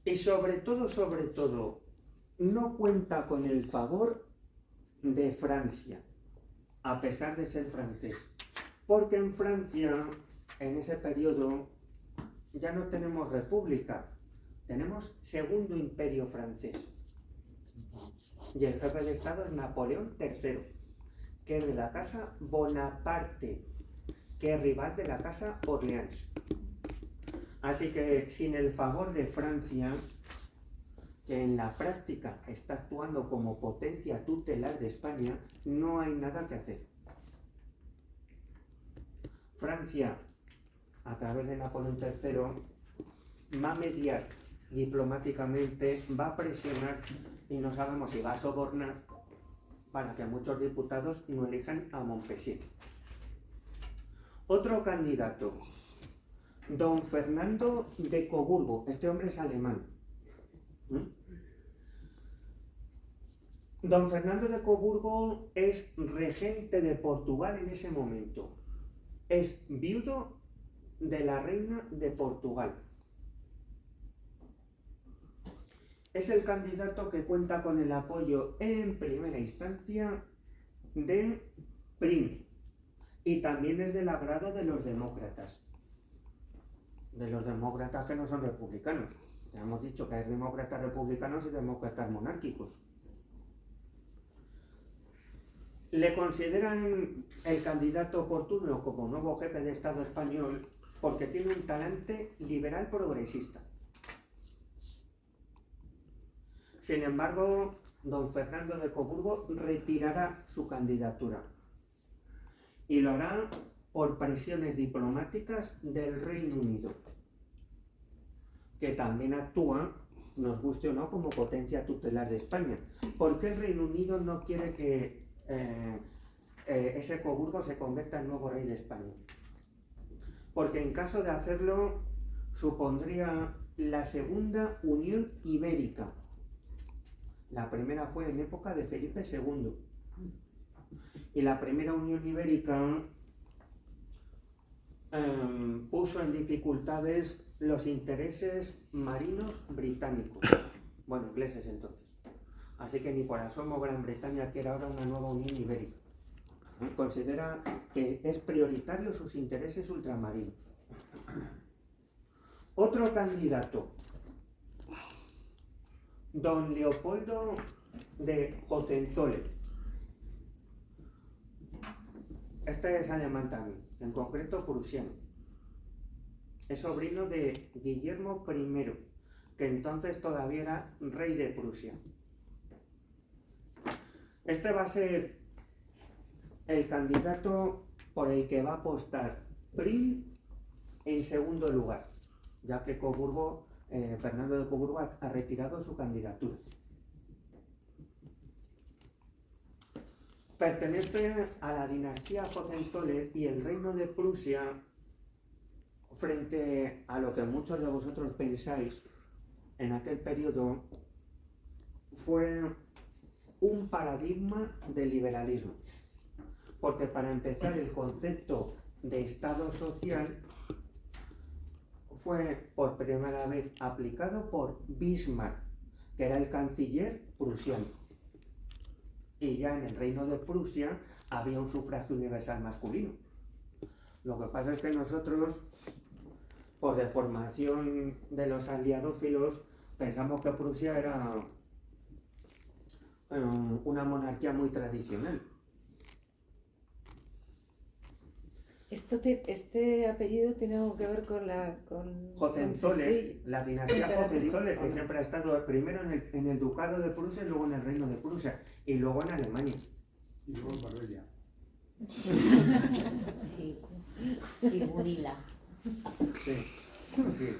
Y sobre todo, no cuenta con el favor de Francia, a pesar de ser francés. Porque en Francia, en ese periodo, ya no tenemos república, tenemos Segundo Imperio Francés. Y el jefe de Estado es Napoleón III, que es de la casa Bonaparte, que es rival de la casa Orleans. Así que sin el favor de Francia, que en la práctica está actuando como potencia tutelar de España, no hay nada que hacer. Francia, a través de Napoleón III, va a mediar diplomáticamente, va a presionar y no sabemos si va a sobornar para que muchos diputados no elijan a Montpensier. Otro candidato, don Fernando de Coburgo. Este hombre es alemán. Don Fernando de Coburgo es regente de Portugal en ese momento. Es viudo de la reina de Portugal. Es el candidato que cuenta con el apoyo en primera instancia de Prim y también es del agrado de los demócratas. De los demócratas que no son republicanos. Ya hemos dicho que hay demócratas republicanos y demócratas monárquicos. Le consideran el candidato oportuno como nuevo jefe de Estado español porque tiene un talante liberal progresista. Sin embargo, don Fernando de Coburgo retirara su candidatura. Y lo hará por presiones diplomáticas del Reino Unido, que también actúa, nos guste o no, como potencia tutelar de España. ¿Por qué el Reino Unido no quiere que ese Coburgo se convierta en nuevo rey de España? Porque en caso de hacerlo supondría la segunda Unión Ibérica. La primera fue en época de Felipe II. Y la primera Unión Ibérica puso en dificultades los intereses marinos británicos. Bueno, ingleses entonces. Así que ni por asomo Gran Bretaña quiere ahora una nueva Unión Ibérica. Considera que es prioritario sus intereses ultramarinos. Otro candidato, don Leopoldo de Hohenzollern. Este es alemán también, en concreto prusiano. Es sobrino de Guillermo I, que entonces todavía era rey de Prusia. Este va a ser el candidato por el que va a apostar Prim en segundo lugar, ya que Coburgo, Fernando de Coburgo ha retirado su candidatura. Pertenece a la dinastía Hohenzollern y el reino de Prusia, frente a lo que muchos de vosotros pensáis, en aquel periodo fue un paradigma del liberalismo. Porque para empezar, el concepto de Estado social fue por primera vez aplicado por Bismarck, que era el canciller prusiano. Y ya en el reino de Prusia había un sufragio universal masculino. Lo que pasa es que nosotros, por deformación de los aliadófilos, pensamos que Prusia era una monarquía muy tradicional. Este apellido tiene algo que ver con la... Hohenzollern, la dinastía Hohenzollern, que Hola. siempre ha estado primero en el ducado de Prusia y luego en el reino de Prusia y luego en Alemania. Y luego en Marbella. Sí. Y Burila. Sí, sí.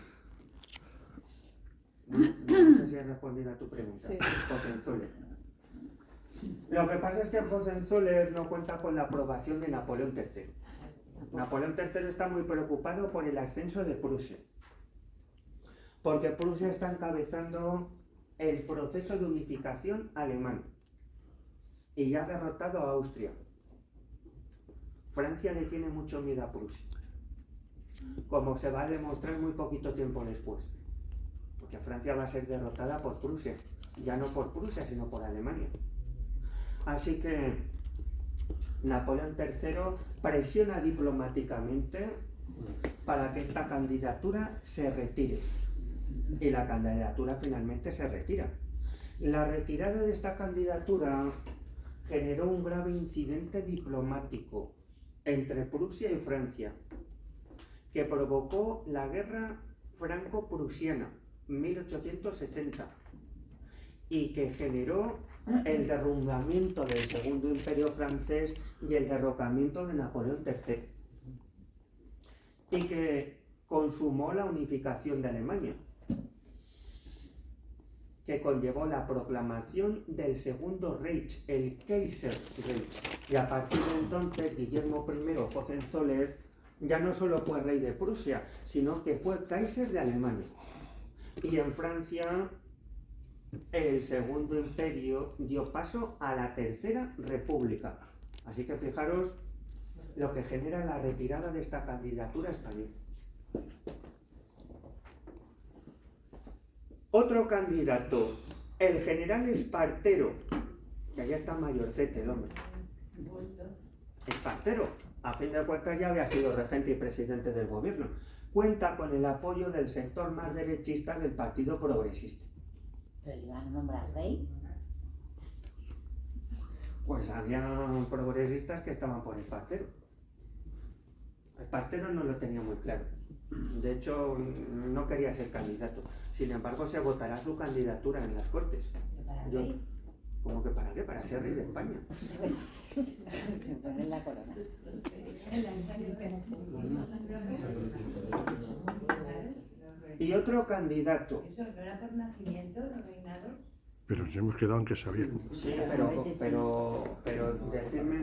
No sé si he respondido a tu pregunta. Sí. Hohenzollern. Lo que pasa es que Hohenzollern no cuenta con la aprobación de Napoleón III. Napoleón III está muy preocupado por el ascenso de Prusia, porque Prusia está encabezando el proceso de unificación alemán y ya ha derrotado a Austria. Francia le tiene mucho miedo a Prusia, como se va a demostrar muy poquito tiempo después, porque Francia va a ser derrotada por Prusia, ya no por Prusia sino por Alemania. Así que Napoleón III presiona diplomáticamente para que esta candidatura se retire. Y la candidatura finalmente se retira. La retirada de esta candidatura generó un grave incidente diplomático entre Prusia y Francia, que provocó la guerra franco-prusiana, 1870, y que generó el derrumbamiento del Segundo Imperio francés y el derrocamiento de Napoleón III, y que consumó la unificación de Alemania, que conllevó la proclamación del Segundo Reich, el Kaiserreich, y a partir de entonces Guillermo I Hohenzollern ya no solo fue rey de Prusia, sino que fue Kaiser de Alemania. Y en Francia el Segundo Imperio dio paso a la Tercera República. Así que fijaros lo que genera la retirada de esta candidatura española. Otro candidato, el general Espartero, que ya está mayorcete el hombre. Espartero, a fin de cuentas ya había sido regente y presidente del gobierno. Cuenta con el apoyo del sector más derechista del Partido Progresista. ¿Pero le iban a nombrar rey? Pues había progresistas que estaban por Espartero. Espartero no lo tenía muy claro. De hecho, no quería ser candidato. Sin embargo, se votará su candidatura en las Cortes. ¿Cómo que para qué? Para ser rey de España. Se ponen la corona. Y otro candidato. ¿Eso no era por nacimiento, los reinados? Pero nos hemos quedado en que sabían. Sí, pero decirme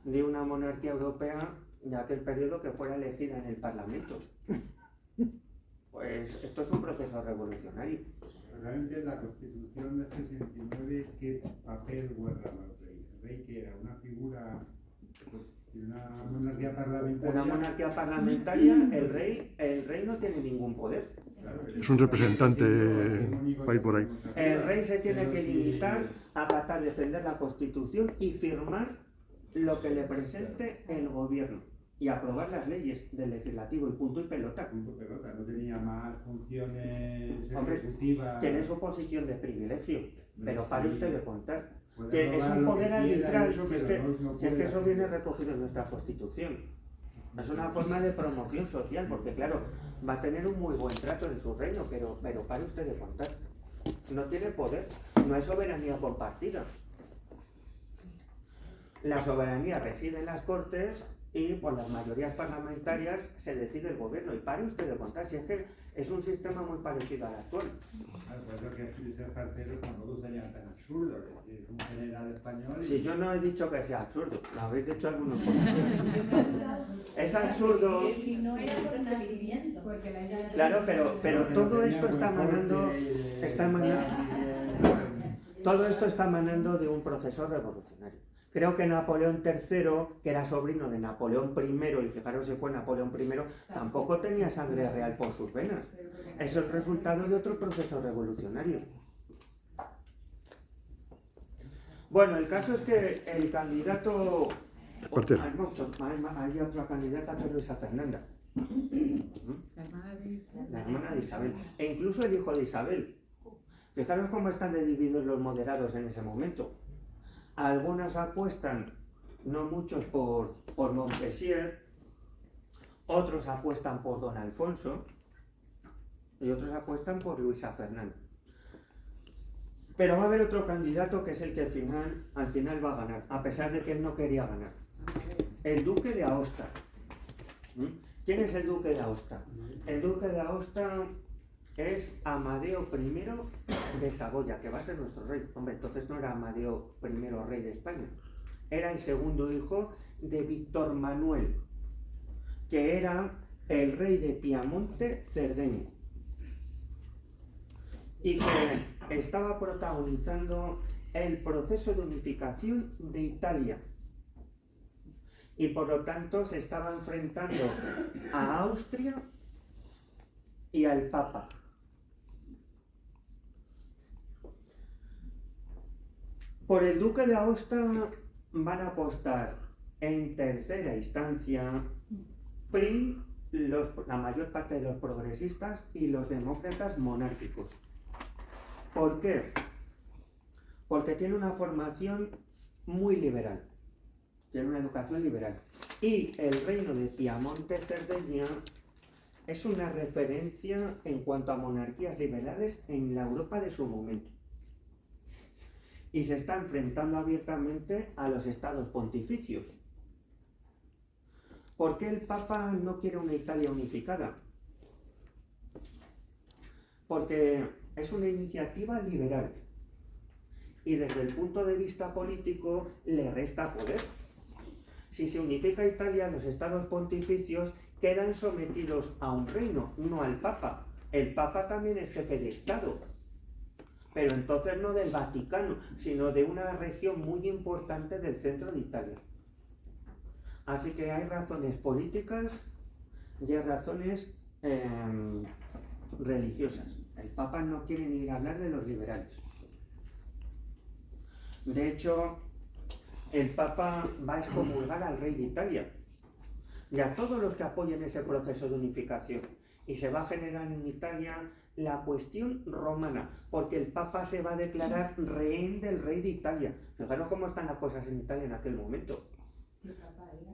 de una monarquía europea de aquel periodo que fuera elegida en el Parlamento. Pues esto es un proceso revolucionario. Realmente la Constitución del 69, ¿qué papel guardaba el rey? El rey, que era una figura de una monarquía parlamentaria. Una monarquía parlamentaria, el rey no tiene ningún poder. Es un representante va a ir por ahí. El rey se tiene que limitar a acatar, defender la Constitución y firmar lo que le presente el gobierno y aprobar las leyes del legislativo y punto y pelota. Punto y pelota, no tenía más funciones Hombre, ejecutivas. tiene su posición de privilegio, pero Sí. pare usted de contar. Puede Que es robar un lo poder que quiera, arbitral, eso, si es pero que, no si es que puede eso hacer. viene recogido en nuestra Constitución. Es una forma de promoción social, porque claro, va a tener un muy buen trato en su reino, pero pare usted de contar. No tiene poder, no hay soberanía compartida. La soberanía reside en las Cortes y por las mayorías parlamentarias se decide el gobierno. Y pare usted de contar, si es que es un sistema muy parecido al actual. Claro, por eso que ser parcero tampoco sería tan absurdo, que es un general español. Si yo no he dicho que sea absurdo, lo habéis dicho algunos por Es absurdo. Si no era por nacimiento. Claro, pero todo esto está emanando, todo esto está emanando de un proceso revolucionario. Creo que Napoleón III, que era sobrino de Napoleón I, y fijaros si fue Napoleón I, tampoco tenía sangre real por sus venas. Es el resultado de otro proceso revolucionario. Bueno, el caso es que el candidato... hay muchos, hay otra candidata que es Luisa Fernanda. La hermana de Isabel. E incluso el hijo de Isabel. Fijaros cómo están divididos los moderados en ese momento. Algunos apuestan, no muchos, por Montpensier, otros apuestan por Don Alfonso y otros apuestan por Luisa Fernanda. Pero va a haber otro candidato que es el que al final va a ganar, a pesar de que él no quería ganar. El duque de Aosta. ¿Quién es el duque de Aosta? El duque de Aosta es Amadeo I de Saboya, que va a ser nuestro rey. Hombre, entonces no era Amadeo I rey de España. Era el segundo hijo de Víctor Manuel, que era el rey de Piamonte Cerdeña. Y que estaba protagonizando el proceso de unificación de Italia. Y por lo tanto se estaba enfrentando a Austria y al Papa. Por el duque de Aosta van a apostar en tercera instancia PRI, la mayor parte de los progresistas y los demócratas monárquicos. ¿Por qué? Porque tiene una formación muy liberal, tiene una educación liberal. Y el reino de Piamonte Cerdeña es una referencia en cuanto a monarquías liberales en la Europa de su momento. Y se está enfrentando abiertamente a los estados pontificios. ¿Por qué el Papa no quiere una Italia unificada? Porque es una iniciativa liberal y desde el punto de vista político le resta poder. Si se unifica Italia, los estados pontificios quedan sometidos a un reino, no al Papa. El Papa también es jefe de Estado, pero entonces no del Vaticano, sino de una región muy importante del centro de Italia. Así que hay razones políticas y hay razones religiosas. El Papa no quiere ni hablar de los liberales. De hecho, el Papa va a excomulgar al rey de Italia y a todos los que apoyen ese proceso de unificación. Y se va a generar en Italia la cuestión romana, porque el Papa se va a declarar rehén del rey de Italia. Fijaros cómo están las cosas en Italia en aquel momento. ¿Qué papa era?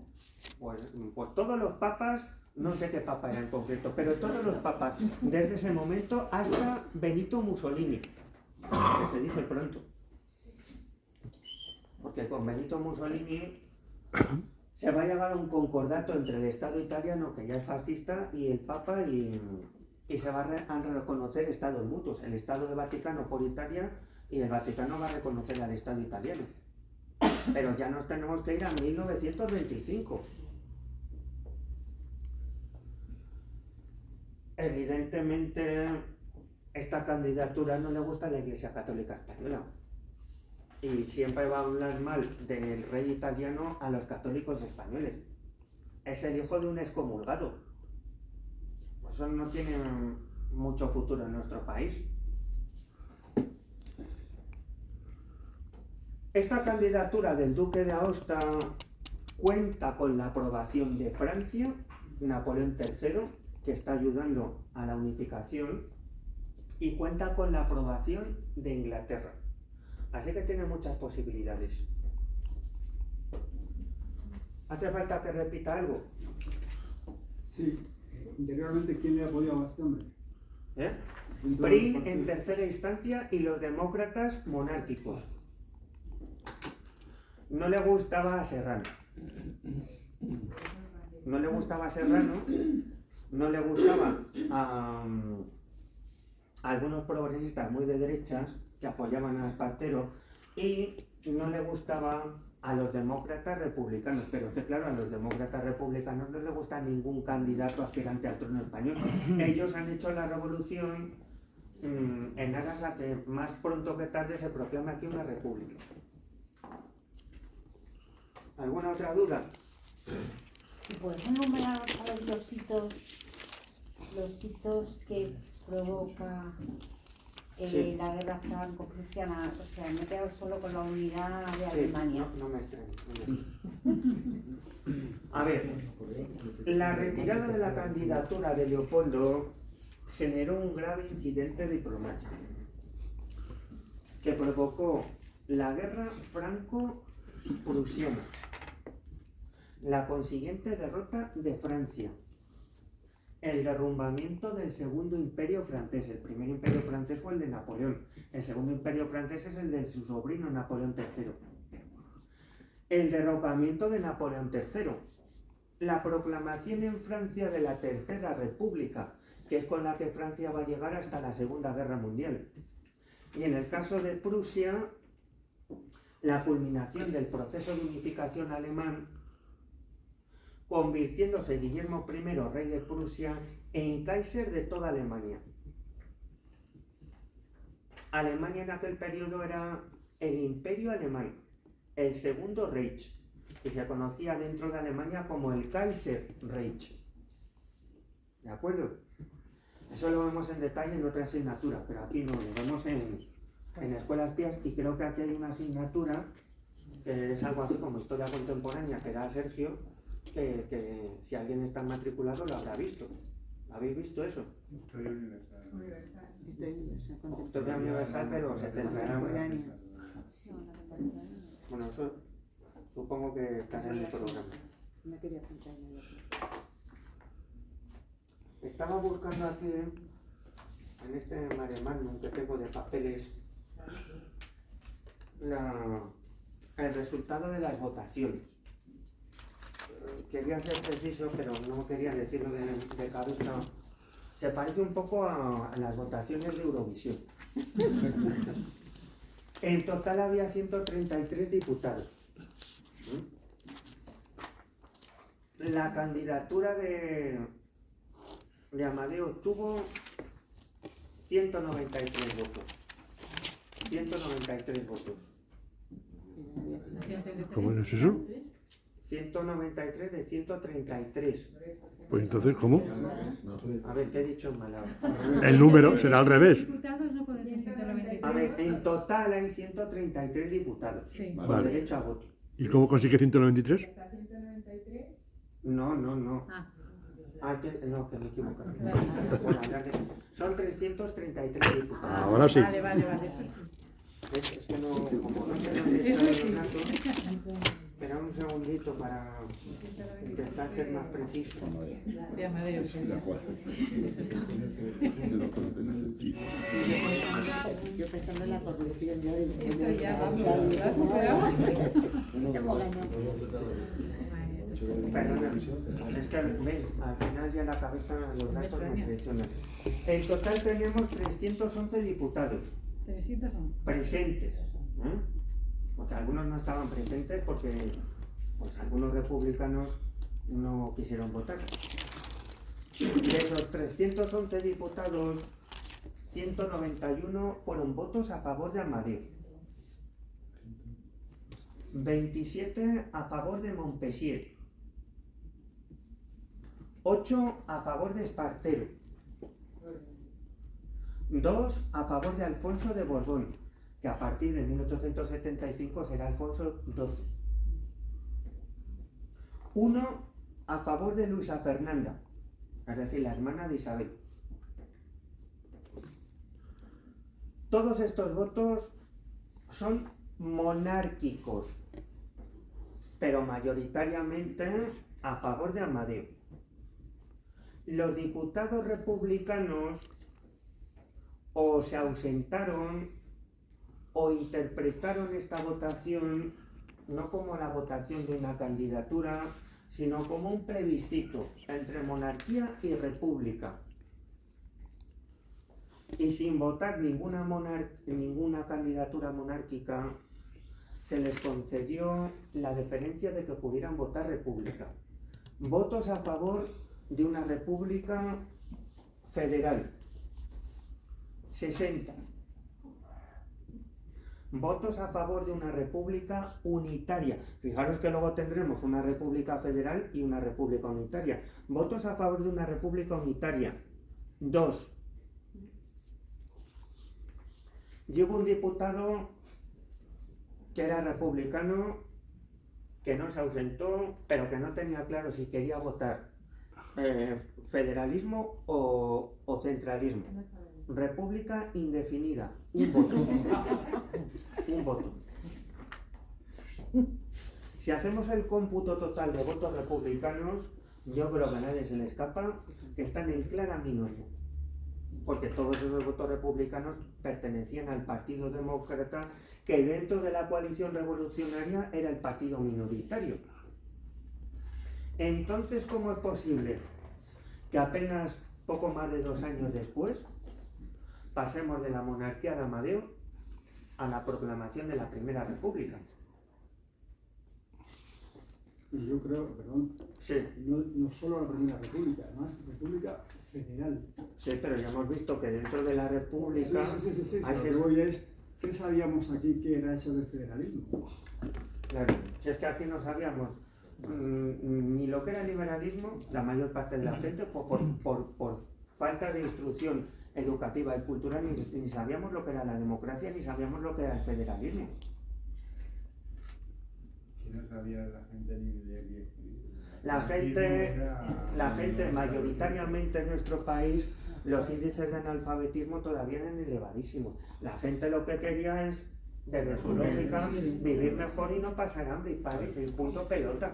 Pues todos los papas, no sé qué papa era en concreto, pero todos los papas, desde ese momento hasta Benito Mussolini, que se dice pronto. porque con Benito Mussolini se va a llegar a un concordato entre el Estado italiano, que ya es fascista, y el Papa, y se va a reconocer estados mutuos, el Estado de Vaticano por Italia, y el Vaticano va a reconocer al Estado italiano. Pero ya nos tenemos que ir a 1925. Evidentemente, esta candidatura no le gusta a la Iglesia Católica Española. Y siempre va a hablar mal del rey italiano a los católicos españoles. Es el hijo de un excomulgado. Eso no tiene mucho futuro en nuestro país. Esta candidatura del duque de Aosta cuenta con la aprobación de Francia, Napoleón III, que está ayudando a la unificación, y cuenta con la aprobación de Inglaterra. Así que tiene muchas posibilidades. ¿Hace falta que repita algo? Sí, interiormente, ¿quién le apoyaba a este hombre? Prim en tercera instancia y los demócratas monárquicos. No le gustaba a Serrano. No le gustaba a Serrano, no le gustaba a algunos progresistas muy de derechas que apoyaban a Espartero, y no le gustaba a los demócratas republicanos, pero es que claro, a los demócratas republicanos no les gusta ningún candidato aspirante al trono español. Ellos han hecho la revolución en aras a que más pronto que tarde se proclame aquí una república. ¿Alguna otra duda? Si puedes enumerar otra vez los hitos que provoca Sí. la guerra franco-prusiana, o sea, me he quedado solo con la unidad de Alemania. No me extraño. A ver, la retirada de la candidatura de Leopoldo generó un grave incidente diplomático que provocó la guerra franco-prusiana, la consiguiente derrota de Francia, el derrumbamiento del segundo imperio francés. El primer imperio francés fue el de Napoleón, el segundo imperio francés es el de su sobrino Napoleón III. El derrocamiento de Napoleón III, la proclamación en Francia de la Tercera República, que es con la que Francia va a llegar hasta la Segunda Guerra Mundial. Y en el caso de Prusia, la culminación del proceso de unificación alemán, convirtiéndose Guillermo I, rey de Prusia, en Kaiser de toda Alemania. Alemania en aquel periodo era el Imperio Alemán, el Segundo Reich, y se conocía dentro de Alemania como el Kaiserreich. ¿De acuerdo? Eso lo vemos en detalle en otra asignatura, pero aquí no, lo vemos en escuelas pías, y creo que aquí hay una asignatura que es algo así como historia contemporánea que da Sergio, que si alguien está matriculado lo habrá visto. ¿Habéis visto eso? Historia universal. Historia universal, pero se centrará en... Bueno, eso supongo que estará en el programa. No quería centrar en el otro. Estaba buscando aquí, en este mare magnum que tengo de papeles, el resultado de las votaciones. Quería ser preciso, pero no quería decirlo de cabeza. Se parece un poco a las votaciones de Eurovisión. En total había 133 diputados. La candidatura de Amadeo tuvo 193 votos. 193 votos. ¿Cómo es eso? 193 de 133. Pues entonces, ¿cómo? A ver, ¿qué he dicho mal ahora? El número será al revés. Diputados no pueden ser 193. A ver, en total hay 133 diputados con Vale. derecho a voto. ¿Y cómo consigue 193? ¿Hasta 193? No. No, que me he equivocado. Bueno, son 333 diputados. Ahora sí. Vale, eso sí. Es que no, como no sé dónde está el dato. Espera un segundo. segundito para intentar ser más preciso. De Amadeo. Yo pensando en la corrupción, ya digo, Esto ya vamos, Perdona, es que ves, al final ya la cabeza, los datos me traicionan. En total tenemos 311 diputados 311. presentes, porque algunos no estaban presentes porque pues, algunos republicanos no quisieron votar. De esos 311 diputados, 191 fueron votos a favor de Amadeo, 27 a favor de Montpensier, 8 a favor de Espartero, 2 a favor de Alfonso de Borbón, que a partir de 1875 será Alfonso XII, 1 a favor de Luisa Fernanda, es decir, la hermana de Isabel. Todos estos votos son monárquicos, pero mayoritariamente a favor de Amadeo. Los diputados republicanos o se ausentaron o interpretaron esta votación no como la votación de una candidatura, sino como un plebiscito entre monarquía y república. Y sin votar ninguna candidatura monárquica, se les concedió la deferencia de que pudieran votar república. Votos a favor de una república federal, 60. Votos a favor de una república unitaria. Fijaros que luego tendremos una república federal y una república unitaria. Votos a favor de una república unitaria, 2. Y hubo un diputado que era republicano, que no se ausentó, pero que no tenía claro si quería votar federalismo o centralismo. República indefinida, un voto. Un voto. Si hacemos el cómputo total de votos republicanos, yo creo que a nadie se le escapa que están en clara minoría. Porque todos esos votos republicanos pertenecían al Partido Demócrata, que dentro de la coalición revolucionaria era el partido minoritario. Entonces, ¿cómo es posible que apenas poco más de 2 años después pasemos de la monarquía de Amadeo a la proclamación de la Primera República? Y yo creo, perdón, sí. no solo la Primera República, además República Federal. Sí, pero ya hemos visto que dentro de la República... Sí. Lo que voy es, ¿qué sabíamos aquí que era eso del federalismo? Claro, si es que aquí no sabíamos ni lo que era el liberalismo, la mayor parte de la gente, por falta de instrucción educativa y cultural, ni sabíamos lo que era la democracia, ni sabíamos lo que era el federalismo. No sabía la gente ni leer ni escribir. La gente mayoritariamente en nuestro país, los índices de analfabetismo todavía eran elevadísimos. La gente lo que quería es, desde su lógica, vivir mejor y no pasar hambre y punto pelota.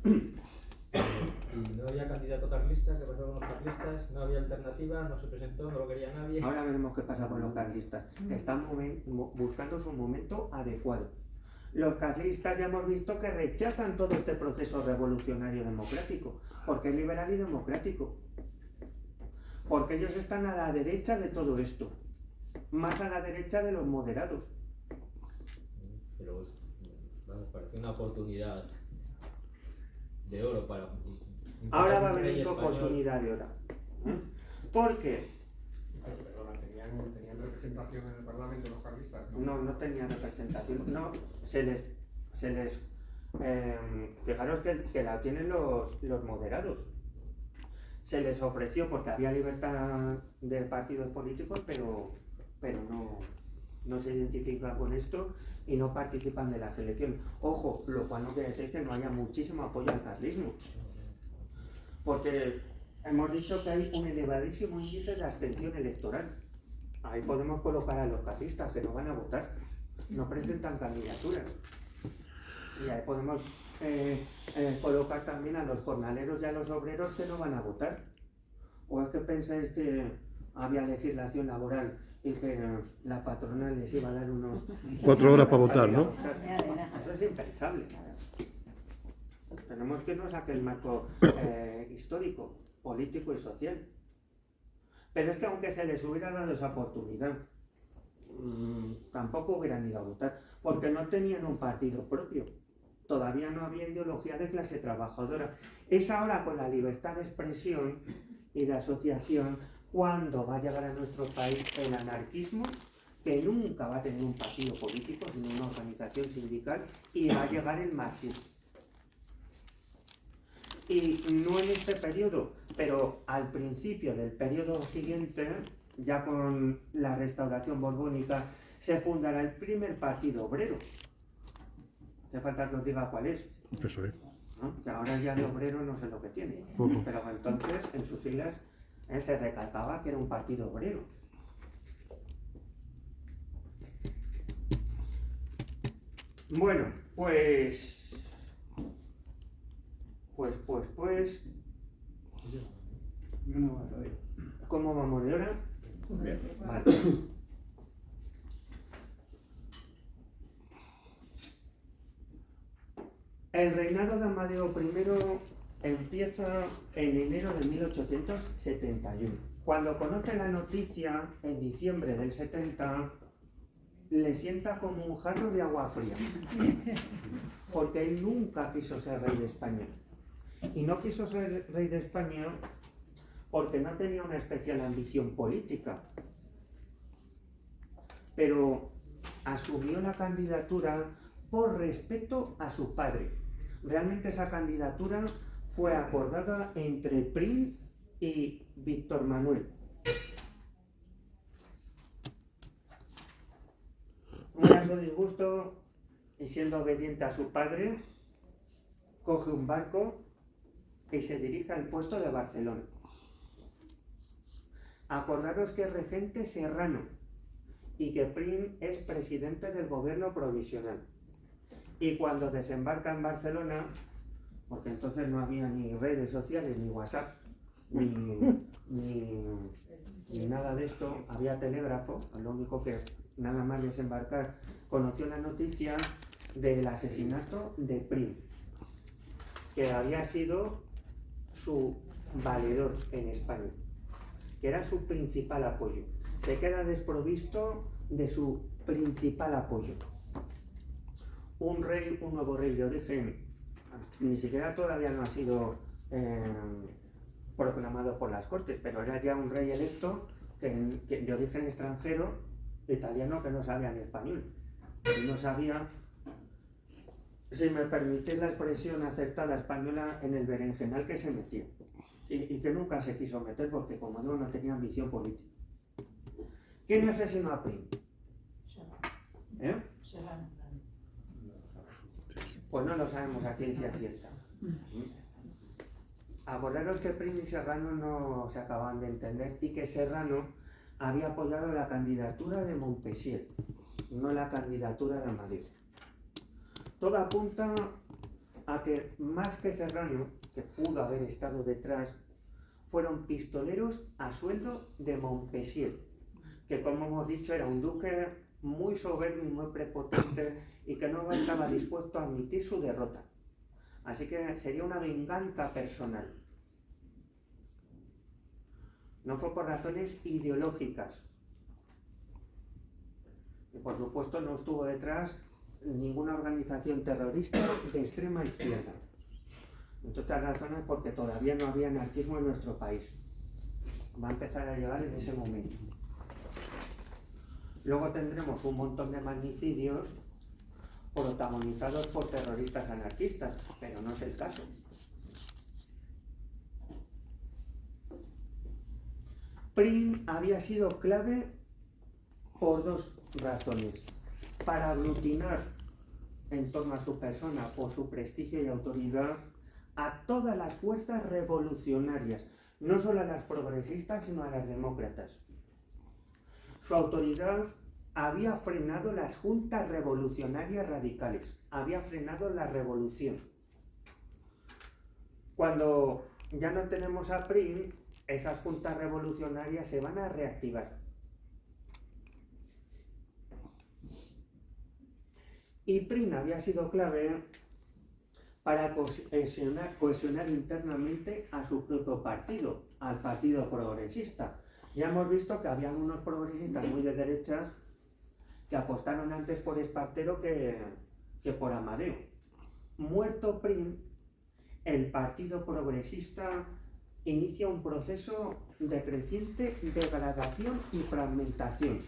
Y no había candidato carlista, ¿qué pasó con los carlistas? No había alternativa, no se presentó, no lo quería nadie. Ahora veremos qué pasa con los carlistas, que están buscando su momento adecuado. Los carlistas ya hemos visto que rechazan todo este proceso revolucionario democrático, porque es liberal y democrático. Porque ellos están a la derecha de todo esto, más a la derecha de los moderados. Pero vamos, parece una oportunidad de oro para... Ahora va a venir su oportunidad de oro. ¿Por qué? Perdona, ¿tenían representación en el Parlamento los carlistas? No tenían representación. No, se les fijaros que la tienen los moderados. Se les ofreció porque había libertad de partidos políticos, pero no se identifican con esto y no participan de las elecciones. Ojo, lo cual no quiere decir que no haya muchísimo apoyo al carlismo. Porque hemos dicho que hay un elevadísimo índice de abstención electoral. Ahí podemos colocar a los carlistas que no van a votar, no presentan candidaturas. Y ahí podemos colocar también a los jornaleros y a los obreros que no van a votar. ¿O es que pensáis que había legislación laboral y que la patronal les iba a dar unos 4 horas para votar, ¿no? Eso es impensable. Tenemos que irnos a aquel marco histórico, político y social. Pero es que aunque se les hubiera dado esa oportunidad, tampoco hubieran ido a votar, porque no tenían un partido propio. Todavía no había ideología de clase trabajadora. Es ahora con la libertad de expresión y de asociación cuando va a llegar a nuestro país el anarquismo, que nunca va a tener un partido político, sino una organización sindical, y va a llegar el marxismo. Y no en este periodo, pero al principio del periodo siguiente, ya con la restauración borbónica, se fundará el primer partido obrero. Hace falta que os diga cuál es. Eso es. ¿No? Que ahora ya de obrero no sé lo que tiene. Pero entonces en sus siglas se recalcaba que era un partido obrero. Bueno, pues... ¿Cómo vamos de hora? Bien. Vale. El reinado de Amadeo I empieza en enero de 1871. Cuando conoce la noticia, en diciembre del 70, le sienta como un jarro de agua fría. Porque él nunca quiso ser rey de España. Y no quiso ser rey de España porque no tenía una especial ambición política. Pero asumió la candidatura por respeto a su padre. Realmente esa candidatura fue acordada entre Prim y Víctor Manuel. Muy a su disgusto y siendo obediente a su padre, coge un barco y se dirige al puerto de Barcelona. Acordaros que es regente Serrano y que Prim es presidente del gobierno provisional. Y cuando desembarca en Barcelona, porque entonces no había ni redes sociales, ni WhatsApp, ni nada de esto, había telégrafo, lo único que nada más desembarcar, conoció la noticia del asesinato de Prim, que había sido su valedor en España, que era su principal apoyo. Se queda desprovisto de su principal apoyo. Un nuevo rey de origen, ni siquiera todavía no ha sido proclamado por las Cortes, pero era ya un rey electo que de origen extranjero, italiano, que no sabía ni español. Y no sabía, si me permitís la expresión acertada, española en el berenjenal que se metió. Y que nunca se quiso meter porque como no tenía ambición política. ¿Quién asesinó a Prim? ¿Eh? Pues no lo sabemos a ciencia cierta. Acordaros que Prim y Serrano no se acaban de entender y que Serrano había apoyado la candidatura de Montpensier, no la candidatura de Amadeo. Todo apunta a que más que Serrano, que pudo haber estado detrás, fueron pistoleros a sueldo de Montpensier, que como hemos dicho era un duque muy soberbio y muy prepotente y que no estaba dispuesto a admitir su derrota. Así que sería una venganza personal. No fue por razones ideológicas. Y por supuesto no estuvo detrás ninguna organización terrorista de extrema izquierda. Entre otras razones porque todavía no había anarquismo en nuestro país. Va a empezar a llegar en ese momento. Luego tendremos un montón de magnicidios protagonizados por terroristas anarquistas, pero no es el caso. Prim había sido clave por dos razones. Para aglutinar en torno a su persona, por su prestigio y autoridad, a todas las fuerzas revolucionarias, no solo a las progresistas, sino a las demócratas. Su autoridad había frenado las juntas revolucionarias radicales, había frenado la revolución. Cuando ya no tenemos a Prim, esas juntas revolucionarias se van a reactivar. Y Prim había sido clave para cohesionar internamente a su propio partido, al Partido Progresista. Ya hemos visto que habían unos progresistas muy de derechas que apostaron antes por Espartero que por Amadeo. Muerto Prim, el Partido Progresista inicia un proceso de creciente degradación y fragmentación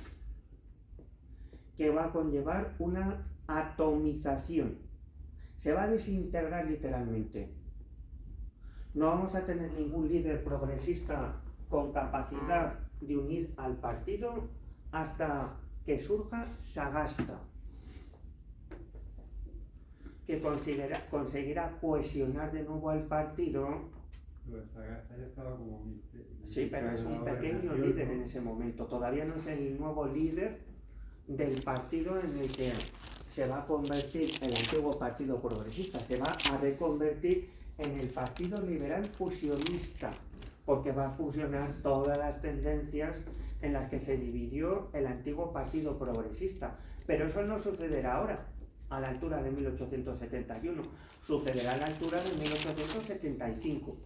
que va a conllevar una atomización. Se va a desintegrar literalmente. No vamos a tener ningún líder progresista con capacidad de unir al partido hasta que surja Sagasta, que conseguirá cohesionar de nuevo al partido. Sagasta ya estaba como... Sí, pero es un pequeño líder en ese momento. Todavía no es el nuevo líder del partido en el que se va a convertir el antiguo Partido Progresista, se va a reconvertir en el Partido Liberal Fusionista, porque va a fusionar todas las tendencias en las que se dividió el antiguo Partido Progresista. Pero eso no sucederá ahora, a la altura de 1871, sucederá a la altura de 1875.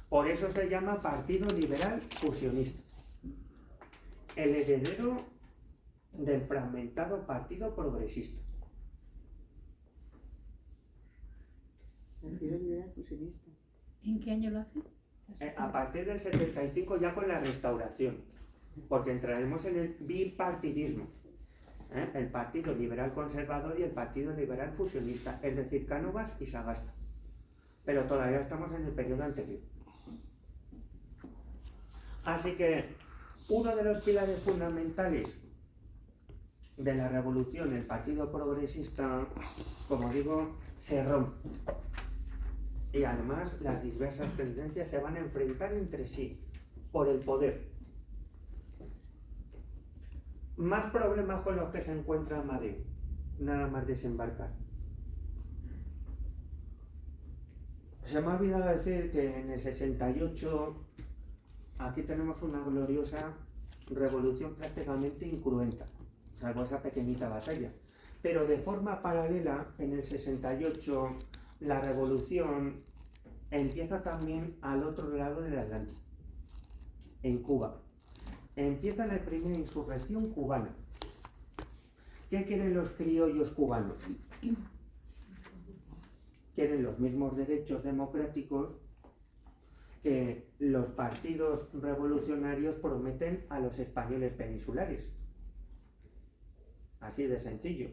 Por eso se llama Partido Liberal Fusionista, el heredero del fragmentado Partido Progresista. Partido Liberal Fusionista. ¿En qué año lo hace? A partir del 75 ya con la restauración, porque entraremos en el bipartidismo. El Partido Liberal Conservador y el Partido Liberal Fusionista, es decir, Cánovas y Sagasta. Pero todavía estamos en el periodo anterior. Así que uno de los pilares fundamentales de la revolución, el Partido Progresista, como digo, se rompe. Y además las diversas tendencias se van a enfrentar entre sí por el poder. Más problemas con los que se encuentra Amadeo, nada más desembarcar. Se me ha olvidado decir que en el 68 aquí tenemos una gloriosa revolución prácticamente incruenta, salvo esa pequeñita batalla. Pero de forma paralela, en el 68, la revolución empieza también al otro lado del Atlántico, en Cuba. Empieza la primera insurrección cubana. ¿Qué quieren los criollos cubanos? Quieren los mismos derechos democráticos que los partidos revolucionarios prometen a los españoles peninsulares. Así de sencillo.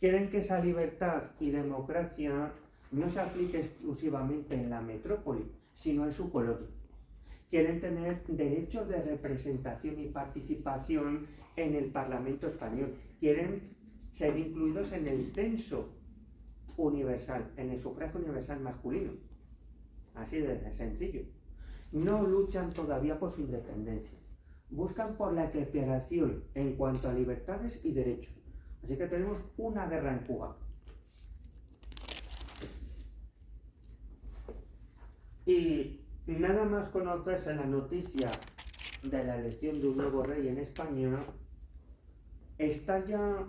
Quieren que esa libertad y democracia no se aplique exclusivamente en la metrópoli, sino en su colonia. Quieren tener derechos de representación y participación en el Parlamento español. Quieren ser incluidos en el censo universal, en el sufragio universal masculino. Así de sencillo. No luchan todavía por su independencia. Buscan por la equiparación en cuanto a libertades y derechos. Así que tenemos una guerra en Cuba. Y nada más conocerse la noticia de la elección de un nuevo rey en España, estalla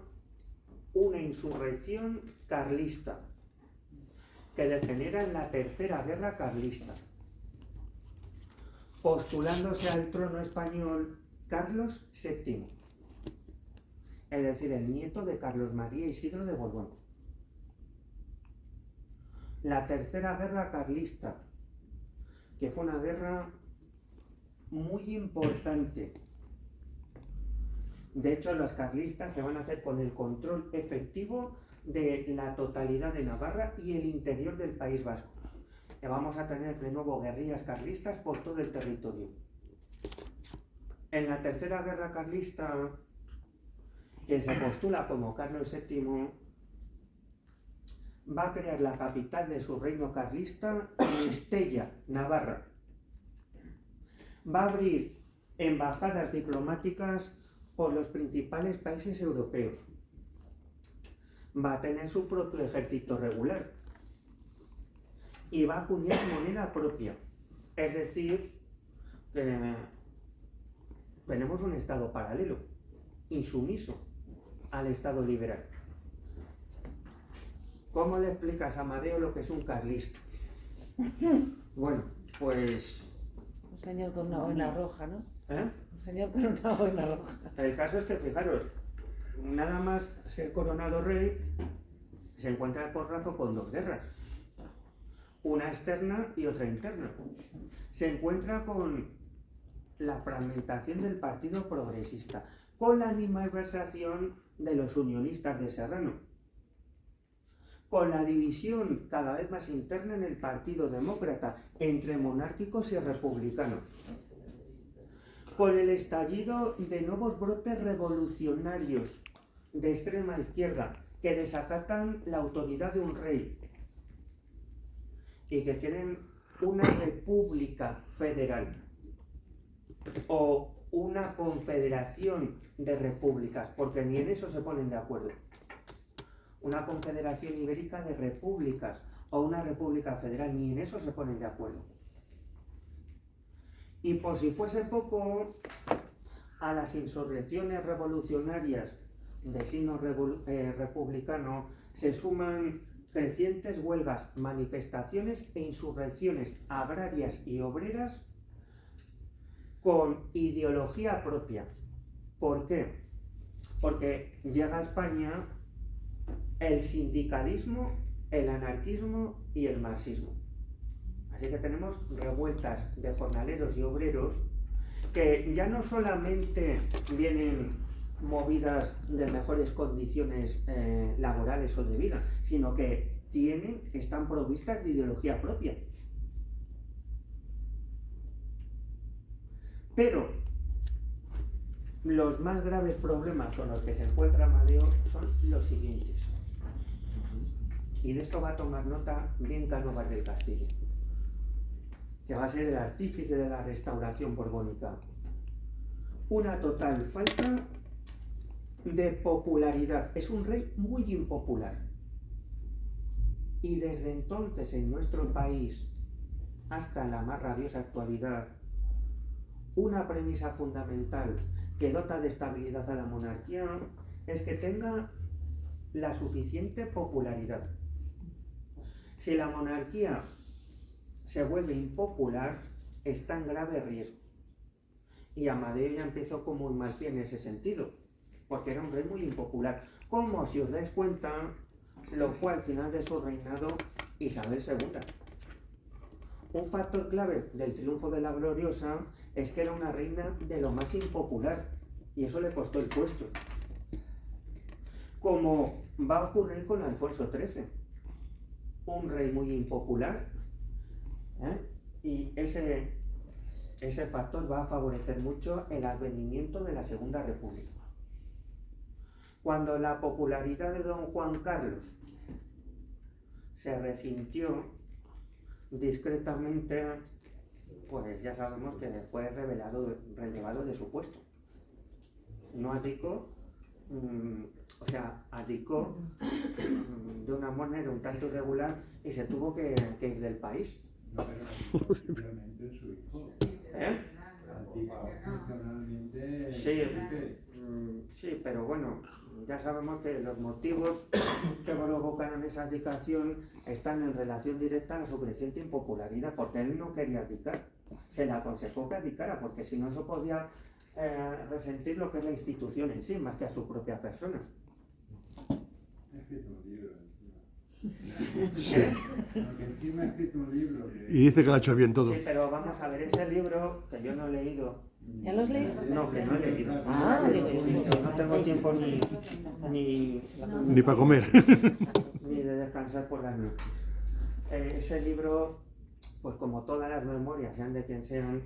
una insurrección carlista que degenera en la Tercera Guerra Carlista, postulándose al trono español Carlos VII, es decir, el nieto de Carlos María Isidro de Borbón. La Tercera Guerra Carlista, que fue una guerra muy importante. De hecho, los carlistas se van a hacer con el control efectivo de la totalidad de Navarra y el interior del País Vasco. Y vamos a tener de nuevo guerrillas carlistas por todo el territorio. En la Tercera Guerra Carlista, quien se postula como Carlos VII va a crear la capital de su reino carlista en Estella, Navarra. Va a abrir embajadas diplomáticas por los principales países europeos. Va a tener su propio ejército regular y va a acuñar moneda propia. Es decir, que tenemos un Estado paralelo, insumiso al Estado liberal. ¿Cómo le explicas a Amadeo lo que es un carlista? Bueno, pues... Un señor con una boina roja, ¿no? ¿Eh? Un señor con una boina roja. El caso es que, fijaros, nada más ser coronado rey, se encuentra de porrazo con dos guerras. Una externa y otra interna. Se encuentra con la fragmentación del Partido Progresista, con la animadversación de los unionistas de Serrano, con la división cada vez más interna en el Partido Demócrata entre monárquicos y republicanos, con el estallido de nuevos brotes revolucionarios de extrema izquierda que desacatan la autoridad de un rey y que quieren una república federal o una confederación de repúblicas, porque ni en eso se ponen de acuerdo. Una confederación ibérica de repúblicas o una república federal, ni en eso se ponen de acuerdo. Y por si fuese poco, a las insurrecciones revolucionarias de signo republicano se suman crecientes huelgas, manifestaciones e insurrecciones agrarias y obreras con ideología propia. ¿Por qué? Porque llega a España el sindicalismo, el anarquismo y el marxismo. Así que tenemos revueltas de jornaleros y obreros que ya no solamente vienen movidas de mejores condiciones laborales o de vida, sino que están provistas de ideología propia. Pero los más graves problemas con los que se encuentra Amadeo son los siguientes. Y de esto va a tomar nota bien Cánovas del Castillo, que va a ser el artífice de la restauración borbónica. Una total falta de popularidad. Es un rey muy impopular. Y desde entonces en nuestro país, hasta la más rabiosa actualidad, una premisa fundamental que dota de estabilidad a la monarquía es que tenga la suficiente popularidad. Si la monarquía se vuelve impopular, está en grave riesgo. Y Amadeo ya empezó con muy mal pie en ese sentido, porque era un rey muy impopular. Como, si os dais cuenta, lo fue al final de su reinado Isabel II. Un factor clave del triunfo de la Gloriosa es que era una reina de lo más impopular, y eso le costó el puesto. Como va a ocurrir con Alfonso XIII, un rey muy impopular, y ese factor va a favorecer mucho el advenimiento de la Segunda República. Cuando la popularidad de don Juan Carlos se resintió discretamente, pues ya sabemos que fue relevado de su puesto. No abdicó, abdicó de una manera un tanto irregular y se tuvo que ir del país. No, pero simplemente su hijo. Funcionalmente. Sí, pero bueno, ya sabemos que los motivos que provocaron esa abdicación están en relación directa a su creciente impopularidad, porque él no quería abdicar. Se le aconsejó que abdicara, porque si no, eso podía resentir lo que es la institución en sí, más que a su propia persona. Ha escrito un libro. Sí. Porque encima ha escrito un libro. Y dice que lo ha hecho bien todo. Sí, pero vamos a ver, ese libro que yo no he leído. ¿Ya lo has leído? No, que no he leído. No tengo tiempo ni para comer. Ni de descansar por las noches. Ese libro, pues como todas las memorias, sean de quien sean,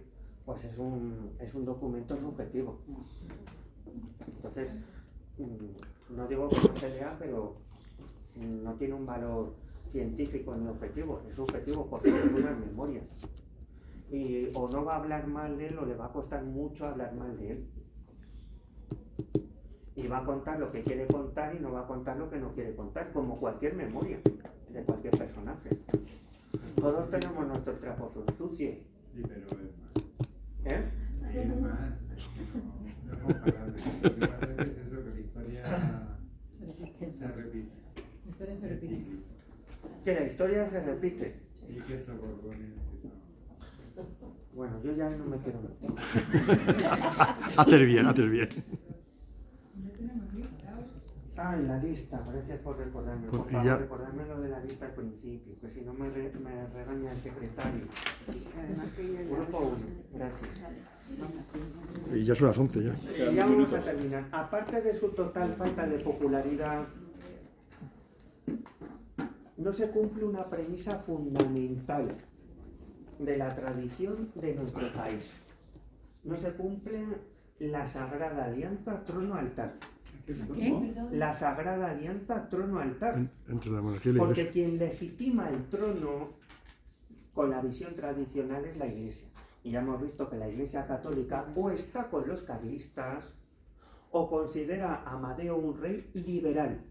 pues es un documento subjetivo. Entonces, no digo que no se lea, pero no tiene un valor científico ni objetivo, es subjetivo porque son unas memorias. o no va a hablar mal de él o le va a costar mucho hablar mal de él. Y va a contar lo que quiere contar y no va a contar lo que no quiere contar, como cualquier memoria de cualquier personaje. Todos tenemos nuestros trapos sucios. Sí, pero es más. ¿Eh? Es más. No es comparable. Lo que pasa es lo que la historia se repite. La historia se repite. Que la historia se repite. Y que estos borbones que son. Bueno, yo ya no me quiero meter. Hacer bien, hacer bien. Ah, en la lista, gracias por recordarme. Por Pues, y favor, ya- recordarme lo de la lista al principio, que si no me regaña el secretario. Grupo 1, gracias. Y ya son las 11 ya. Y ya vamos a terminar. Aparte de su total falta de popularidad, no se cumple una premisa fundamental de la tradición de nuestro país. No se cumple la Sagrada Alianza Trono-Altar. ¿Qué? La Sagrada Alianza Trono-Altar. Entre la monarquía y la Porque iglesia. quien legitima el trono con la visión tradicional es la Iglesia. Y ya hemos visto que la Iglesia Católica o está con los carlistas o considera a Amadeo un rey liberal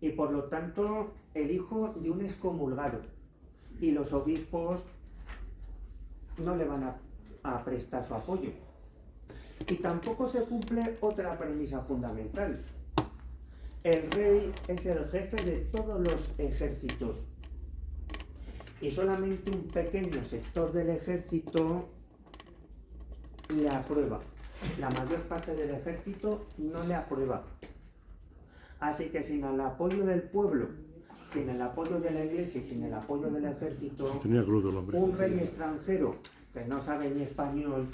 y por lo tanto el hijo de un excomulgado. Y los obispos no le van a prestar su apoyo. Y tampoco se cumple otra premisa fundamental. El rey es el jefe de todos los ejércitos y solamente un pequeño sector del ejército le aprueba. La mayor parte del ejército no le aprueba. Así que sin el apoyo del pueblo, sin el apoyo de la iglesia y sin el apoyo del ejército, Tenía crudo el hombre. un rey extranjero que no sabe ni español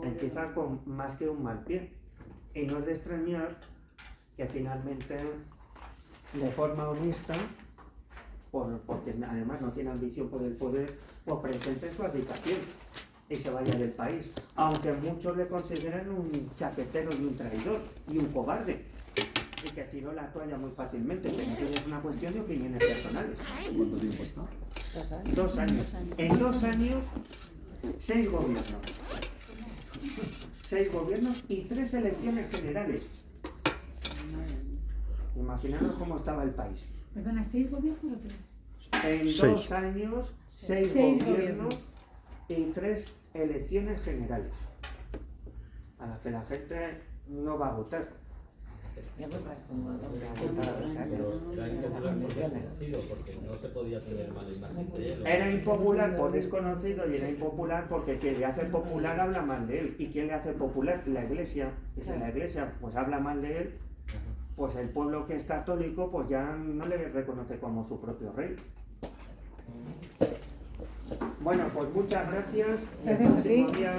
empieza con más que un mal pie. Y no es de extrañar que finalmente, de forma honesta, porque además no tiene ambición por el poder, pues presente su abdicación y se vaya del país. Aunque muchos le consideran un chaquetero y un traidor y un cobarde. Y que tiró la toalla muy fácilmente, pero eso es una cuestión de opiniones personales. ¿Cuánto tiempo está? 2 años. En 2 años, 6 gobiernos. 6 gobiernos y 3 elecciones generales. Imaginaros cómo estaba el país. Perdona, ¿6 gobiernos o 3? En 2 Seis. años, 6 Seis gobiernos y 3 elecciones generales. A las que la gente no va a votar. Ya me parece un buen nombre para 2 años. Pero era impopular por desconocido, porque no se podía tener mala imagen de él. Era impopular por desconocido y era impopular porque quien le hace popular habla mal de él. ¿Y quién le hace popular? La iglesia. Y si la iglesia pues habla mal de él, pues el pueblo que es católico pues ya no le reconoce como su propio rey. Bueno, pues muchas gracias. Gracias a ti. El próximo día